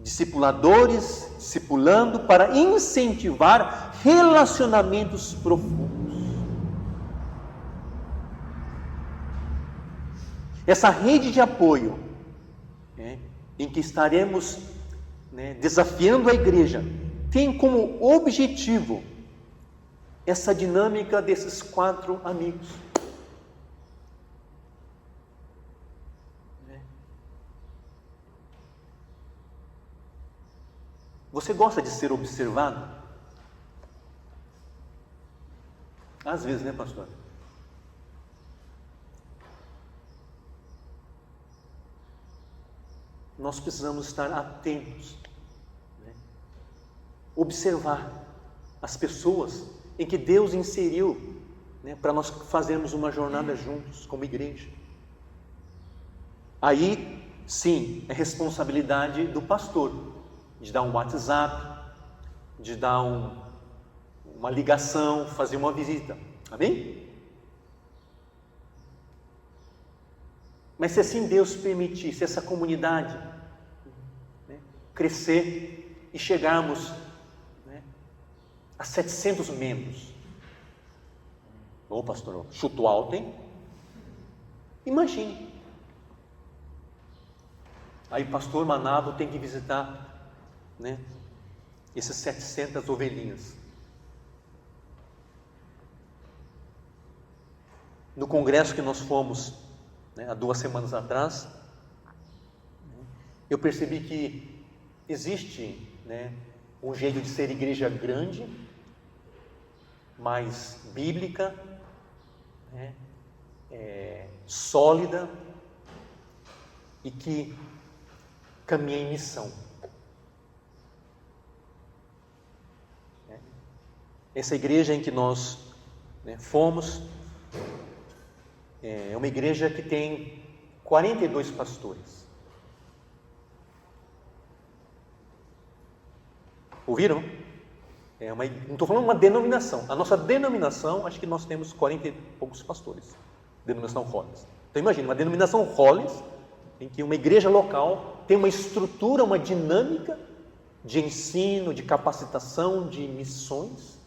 discipuladores, discipulando, para incentivar relacionamentos profundos. Essa rede de apoio, né, em que estaremos, né, desafiando a igreja, tem como objetivo essa dinâmica desses 4 amigos. Você gosta de ser observado? Às vezes, né, pastor? Nós precisamos estar atentos, né? Observar as pessoas em que Deus inseriu, né, para nós fazermos uma jornada juntos como igreja. Aí, sim, é responsabilidade do pastor de dar um WhatsApp, de dar uma ligação, fazer uma visita. Amém? Mas se assim Deus permitir, se essa comunidade, né, crescer e chegarmos, né, a 700 membros. Ô pastor, chuto alto, hein? Imagine. Aí pastor Manabo tem que visitar, né, essas 700 ovelhinhas. No congresso que nós fomos, né, há 2 semanas atrás, eu percebi que existe, né, um jeito de ser igreja grande, mais bíblica, né, sólida e que caminha em missão. Essa igreja em que nós, né, fomos é uma igreja que tem 42 pastores. Ouviram? Não estou falando uma denominação. A nossa denominação, acho que nós temos 40 e poucos pastores. Denominação Hollis. Então imagine, uma denominação Hollis, em que uma igreja local tem uma estrutura, uma dinâmica de ensino, de capacitação, de missões,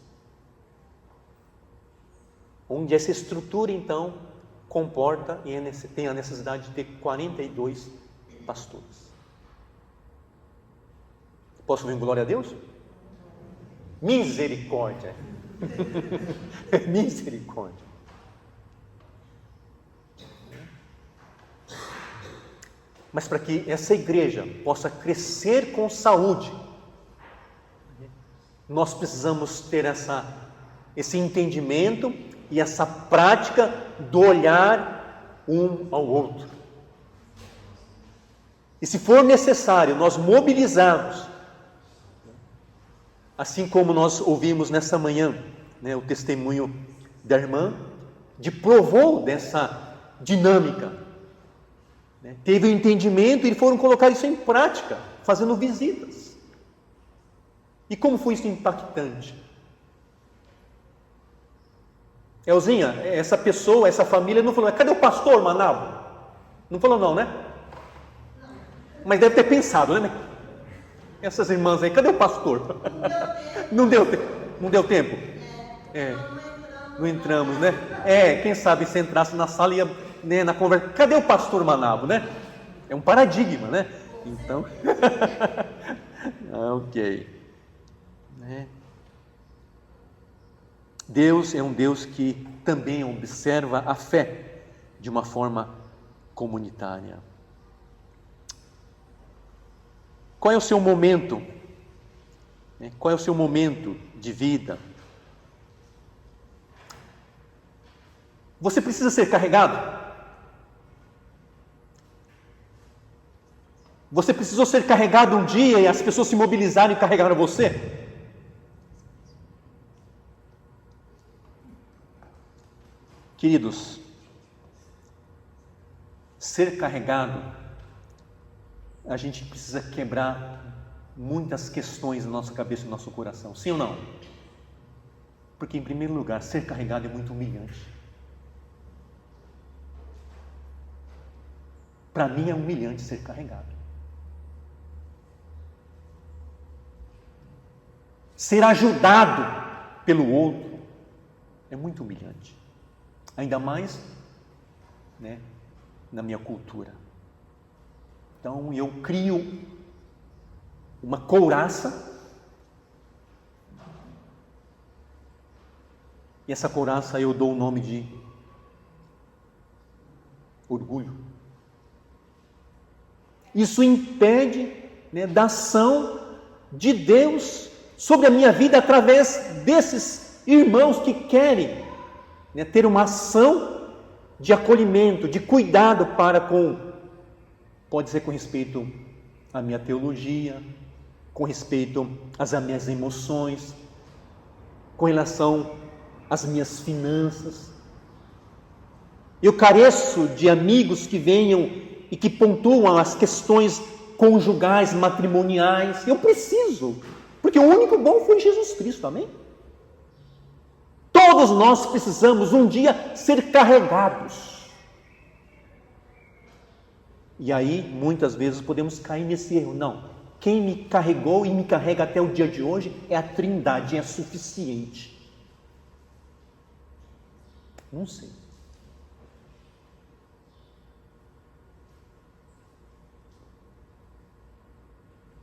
onde essa estrutura, então, comporta e tem a necessidade de ter 42 pastores. Posso ouvir glória a Deus? Misericórdia. Misericórdia. Mas para que essa igreja possa crescer com saúde, nós precisamos ter esse entendimento e essa prática do olhar um ao outro. E se for necessário, nós mobilizarmos, assim como nós ouvimos nessa manhã, o testemunho da irmã, de provou dessa dinâmica. Teve o entendimento e foram colocar isso em prática, fazendo visitas. E como foi isso impactante? Elzinha, essa pessoa, essa família não falou, cadê o pastor Manabo? Não falou não, né? Mas deve ter pensado, né? Essas irmãs aí, cadê o pastor? Não deu tempo? Não entramos, né? Quem sabe se entrasse na sala ia, na conversa, cadê o pastor Manabo, né? É um paradigma, né? Então, ok. Deus é um Deus que também observa a fé de uma forma comunitária. Qual é o seu momento? Qual é o seu momento de vida? Você precisa ser carregado? Você precisou ser carregado um dia e as pessoas se mobilizaram e carregaram você? Queridos, ser carregado, a gente precisa quebrar muitas questões na nossa cabeça e no nosso coração, sim ou não? Porque, em primeiro lugar, ser carregado é muito humilhante. Para mim é humilhante ser carregado. Ser ajudado pelo outro é muito humilhante. Ainda mais, na minha cultura. Então eu crio uma couraça, e essa couraça eu dou o nome de orgulho. Isso impede da ação de Deus sobre a minha vida através desses irmãos que querem ter uma ação de acolhimento, de cuidado pode ser com respeito à minha teologia, com respeito às minhas emoções, com relação às minhas finanças. Eu careço de amigos que venham e que pontuam as questões conjugais, matrimoniais. Eu preciso, porque o único bom foi Jesus Cristo, amém? Todos nós precisamos um dia ser carregados. E aí, muitas vezes, podemos cair nesse erro. Não, quem me carregou e me carrega até o dia de hoje é a Trindade, é suficiente. Não sei.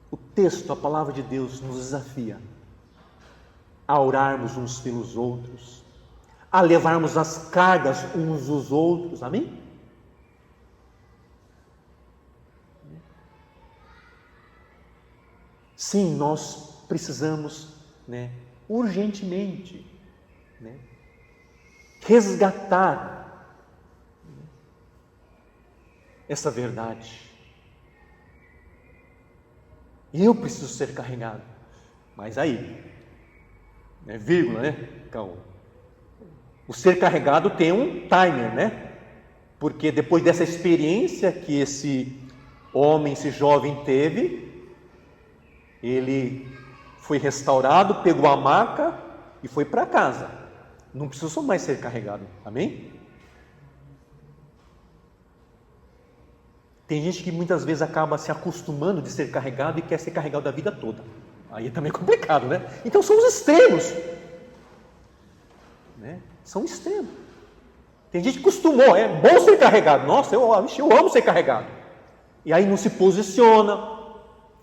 O texto, a palavra de Deus, nos desafia a orarmos uns pelos outros, a levarmos as cargas uns dos outros, amém? Sim, nós precisamos, urgentemente, resgatar essa verdade. Eu preciso ser carregado, mas aí, vírgula, Calma. O ser carregado tem um timer, Porque depois dessa experiência que esse homem, esse jovem teve, ele foi restaurado, pegou a maca e foi para casa. Não precisou mais ser carregado, amém? Tem gente que muitas vezes acaba se acostumando de ser carregado e quer ser carregado a vida toda. Aí também é complicado, Então são os extremos. São extremos. Tem gente que acostumou, é bom ser carregado. Nossa, eu amo ser carregado. E aí não se posiciona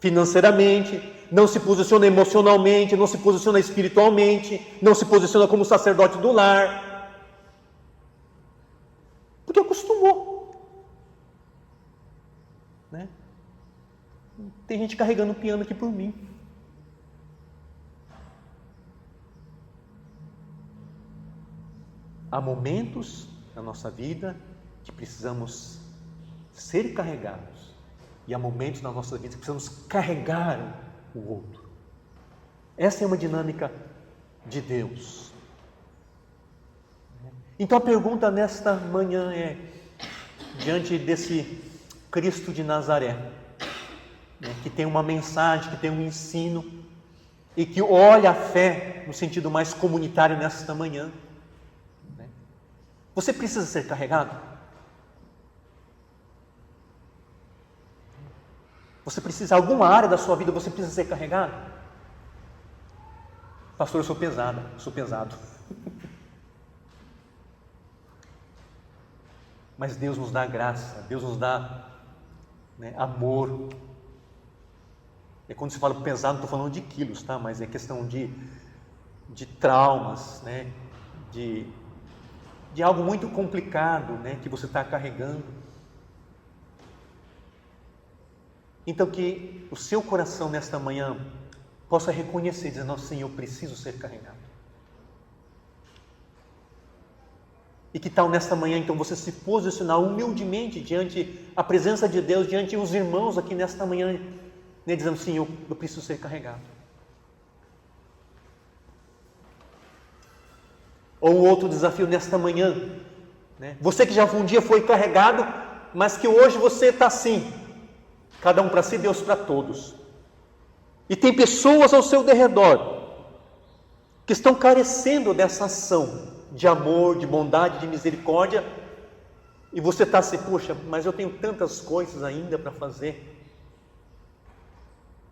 financeiramente, não se posiciona emocionalmente, não se posiciona espiritualmente, não se posiciona como sacerdote do lar. Porque acostumou. Né? Tem gente carregando o piano aqui por mim. Há momentos na nossa vida que precisamos ser carregados. E há momentos na nossa vida que precisamos carregar o outro. Essa é uma dinâmica de Deus. Então a pergunta nesta manhã é, diante desse Cristo de Nazaré, né, que tem uma mensagem, que tem um ensino, e que olha a fé no sentido mais comunitário nesta manhã, né, você precisa ser carregado? Você precisa, alguma área da sua vida você precisa ser carregado? Pastor, eu sou pesado. Mas Deus nos dá graça, Deus nos dá, né, amor. E quando se fala pesado, não estou falando de quilos, tá? Mas é questão de traumas, né? De algo muito complicado, né, que você está carregando. Então que o seu coração nesta manhã possa reconhecer, dizer, não, sim, eu preciso ser carregado. E que tal nesta manhã, então, você se posicionar humildemente diante a presença de Deus, diante dos irmãos aqui nesta manhã, né, dizendo, sim, eu preciso ser carregado. Ou um outro desafio nesta manhã, né? Você que já um dia foi carregado, mas que hoje você está assim, cada um para si, Deus para todos. E tem pessoas ao seu derredor que estão carecendo dessa ação de amor, de bondade, de misericórdia, e você está assim, poxa, mas eu tenho tantas coisas ainda para fazer.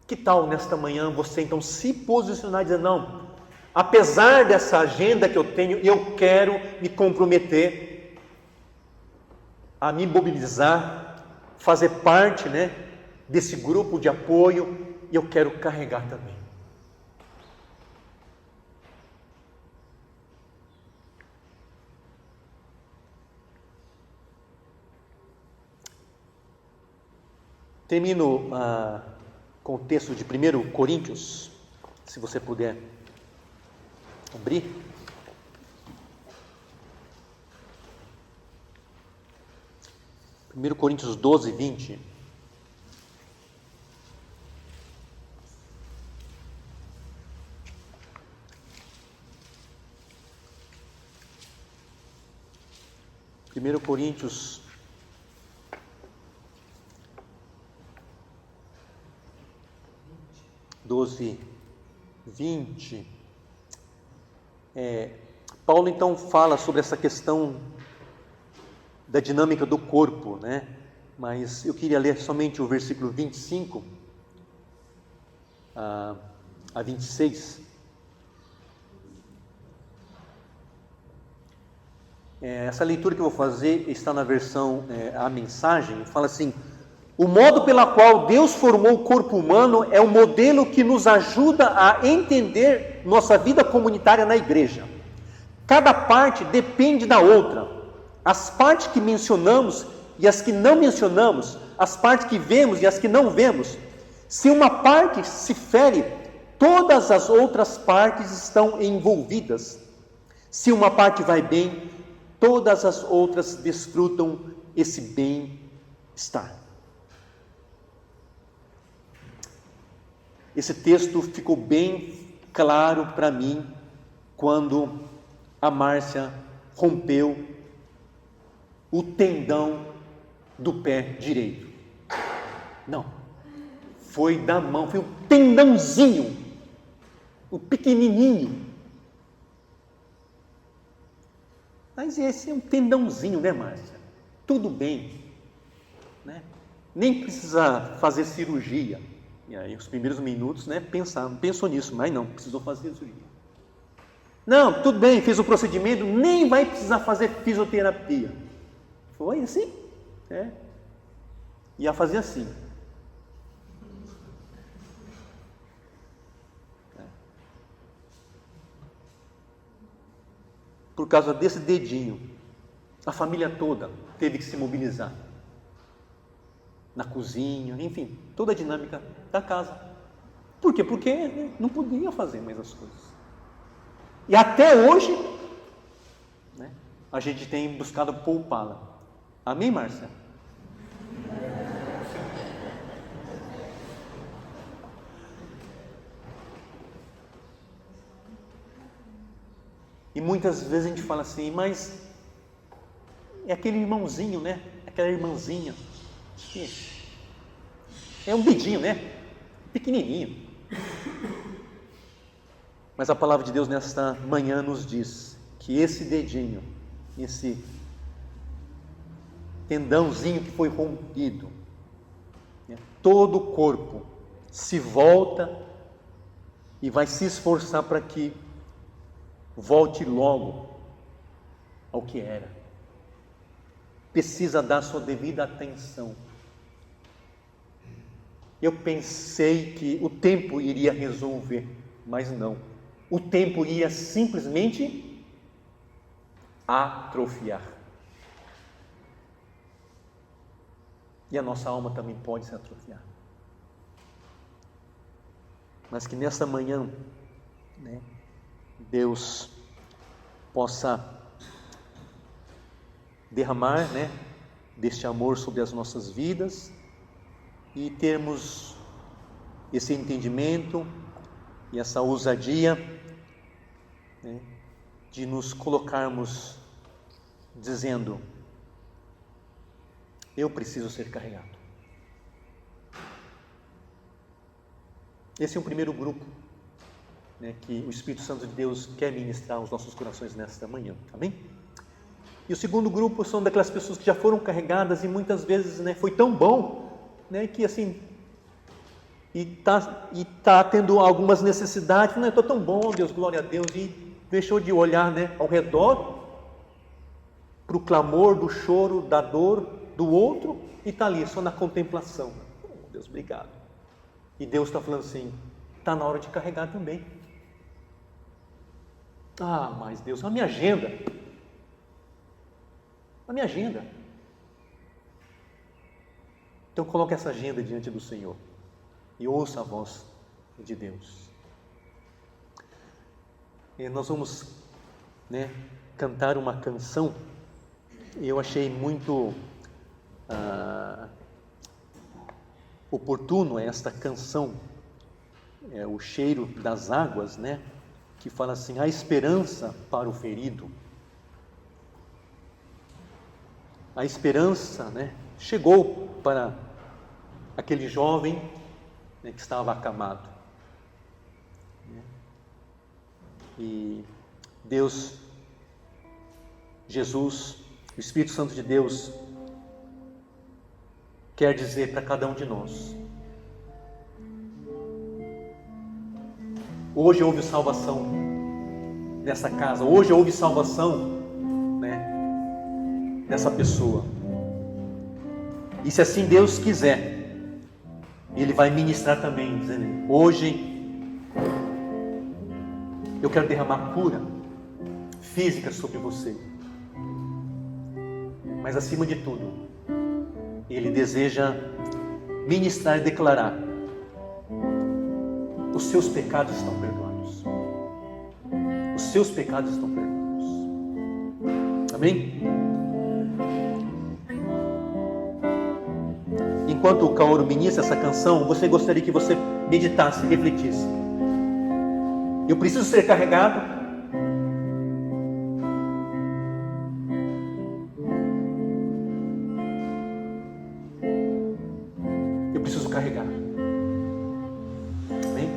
Que tal nesta manhã você então se posicionar e dizer, não, apesar dessa agenda que eu tenho, eu quero me comprometer a me mobilizar, fazer parte, né, desse grupo de apoio, e eu quero carregar também. Termino com o texto de 1 Coríntios, se você puder abrir. 1 Coríntios 12, 20. Primeiro Coríntios 12, 20. Paulo então fala sobre essa questão da dinâmica do corpo, né? Mas eu queria ler somente o versículo 25 a 26. Essa leitura que eu vou fazer está na versão A Mensagem, fala assim: o modo pela qual Deus formou o corpo humano é um modelo que nos ajuda a entender nossa vida comunitária na igreja. Cada parte depende da outra. As partes que mencionamos e as que não mencionamos, as partes que vemos e as que não vemos. Se uma parte se fere, todas as outras partes estão envolvidas. Se uma parte vai bem, todas as outras desfrutam esse bem-estar. Esse texto ficou bem claro para mim quando a Márcia rompeu o tendão do pé direito. Não, foi da mão, foi o tendãozinho, o pequenininho. Mas esse é um tendãozinho, né, Márcia? Tudo bem, né? Nem precisa fazer cirurgia. E aí, os primeiros minutos, né, pensou nisso, mas não, precisou fazer cirurgia. Não, tudo bem, fez o procedimento, nem vai precisar fazer fisioterapia. Foi assim? Ia fazer assim. Por causa desse dedinho, a família toda teve que se mobilizar. Na cozinha, enfim, toda a dinâmica da casa. Por quê? Porque não podia fazer mais as coisas. E até hoje, né, a gente tem buscado poupá-la. Amém, Márcia? E muitas vezes a gente fala assim, mas é aquele irmãozinho, né? Aquela irmãzinha. É um dedinho, né? Pequenininho. Mas a palavra de Deus nesta manhã nos diz que esse dedinho, esse tendãozinho que foi rompido, né, todo o corpo se volta e vai se esforçar para que volte logo ao que era. Precisa dar sua devida atenção. Eu pensei que o tempo iria resolver, mas não. O tempo ia simplesmente atrofiar. E a nossa alma também pode se atrofiar. Mas que nessa manhã, né, Deus possa derramar, né, deste amor sobre as nossas vidas e termos esse entendimento e essa ousadia, né, de nos colocarmos dizendo: eu preciso ser carregado. Esse é o primeiro grupo, né, que o Espírito Santo de Deus quer ministrar aos nossos corações nesta manhã. Amém? E o segundo grupo são daquelas pessoas que já foram carregadas e muitas vezes, né, foi tão bom, né, que assim, e tá tendo algumas necessidades, não estou tão bom, Deus, glória a Deus, e deixou de olhar, né, ao redor para o clamor, do choro, da dor do outro e está ali só na contemplação. Oh, Deus, obrigado. E Deus está falando assim, está na hora de carregar também. Ah, mas Deus, a minha agenda. Então coloque essa agenda diante do Senhor e ouça a voz de Deus. E nós vamos, né, cantar uma canção. Eu achei muito oportuno esta canção, O Cheiro das Águas, né, que fala assim: a esperança para o ferido. A esperança, né, chegou para aquele jovem, né, que estava acamado. E Deus, Jesus, o Espírito Santo de Deus quer dizer para cada um de nós: hoje houve salvação nessa casa, hoje houve salvação, né, dessa pessoa. E se assim Deus quiser, Ele vai ministrar também, dizendo: hoje eu quero derramar cura física sobre você. Mas acima de tudo, Ele deseja ministrar e declarar: os seus pecados estão perdoados. Os seus pecados estão perdoados. Amém? Enquanto o Kaoru ministra essa canção, você gostaria que você meditasse, refletisse: eu preciso ser carregado. Eu preciso carregar. Amém?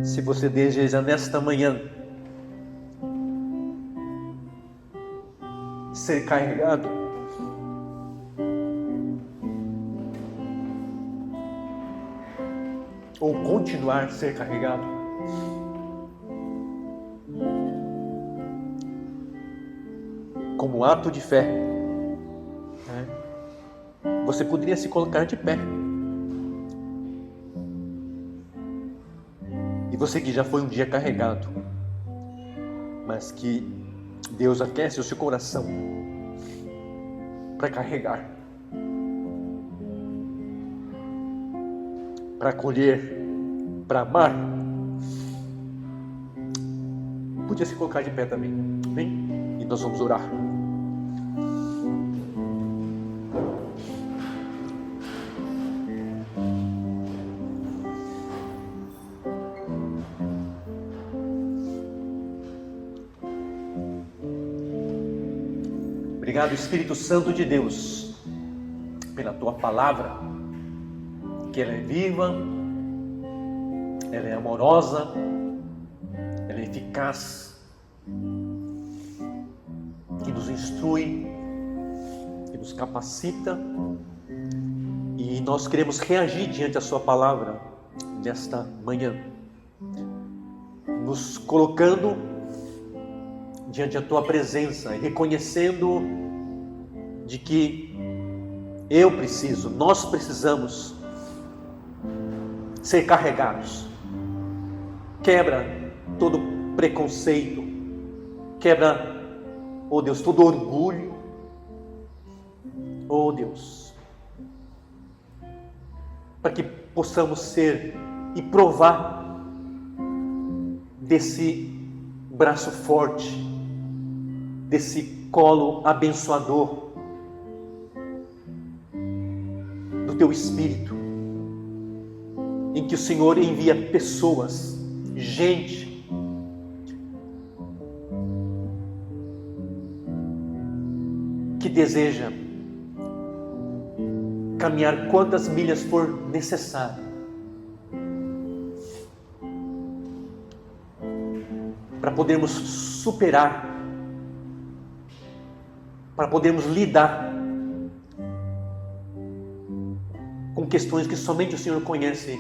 Se você deseja nesta manhã ser carregado, ou continuar a ser carregado, como ato de fé, né? Você poderia se colocar de pé. E você que já foi um dia carregado, mas que Deus aquece o seu coração para carregar, para acolher, para amar, podia se colocar de pé também, vem? E nós vamos orar. Obrigado, Espírito Santo de Deus, pela Tua Palavra, que ela é viva, ela é amorosa, ela é eficaz, que nos instrui, que nos capacita, e nós queremos reagir diante da Sua Palavra nesta manhã, nos colocando diante da Tua presença e reconhecendo de que nós precisamos ser carregados. Quebra todo preconceito, quebra, oh Deus, todo orgulho, oh Deus, para que possamos ser e provar desse braço forte, desse colo abençoador do Teu Espírito, em que o Senhor envia pessoas, gente, que deseja caminhar quantas milhas for necessário para podermos superar, para podermos lidar com questões que somente o Senhor conhece.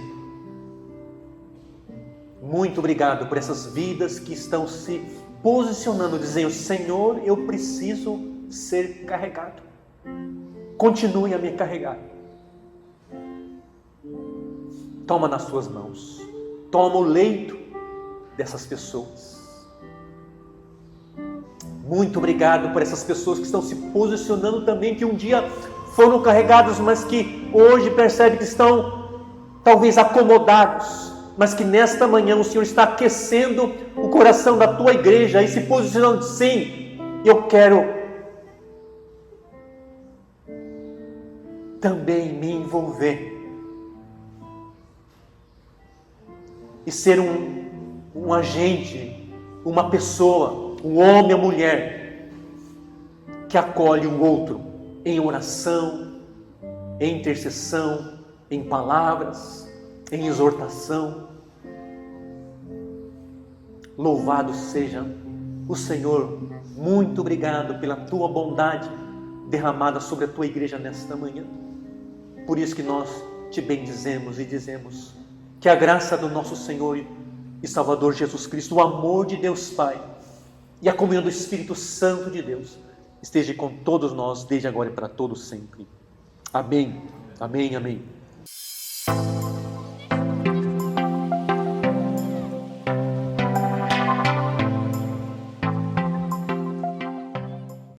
Muito obrigado por essas vidas que estão se posicionando, dizendo: Senhor, eu preciso ser carregado. Continue a me carregar. Toma nas Suas mãos. Toma o leito dessas pessoas. Muito obrigado por essas pessoas que estão se posicionando também, que um dia foram carregados, mas que hoje percebem que estão talvez acomodados, mas que nesta manhã o Senhor está aquecendo o coração da tua igreja e se posicionando, sim, eu quero também me envolver e ser um agente, uma pessoa, um homem ou mulher que acolhe o outro em oração, em intercessão, em palavras, em exortação. Louvado seja o Senhor. Muito obrigado pela tua bondade derramada sobre a tua igreja nesta manhã. Por isso que nós te bendizemos e dizemos que a graça do nosso Senhor e Salvador Jesus Cristo, o amor de Deus Pai e a comunhão do Espírito Santo de Deus esteja com todos nós, desde agora e para todos sempre. Amém, amém, amém.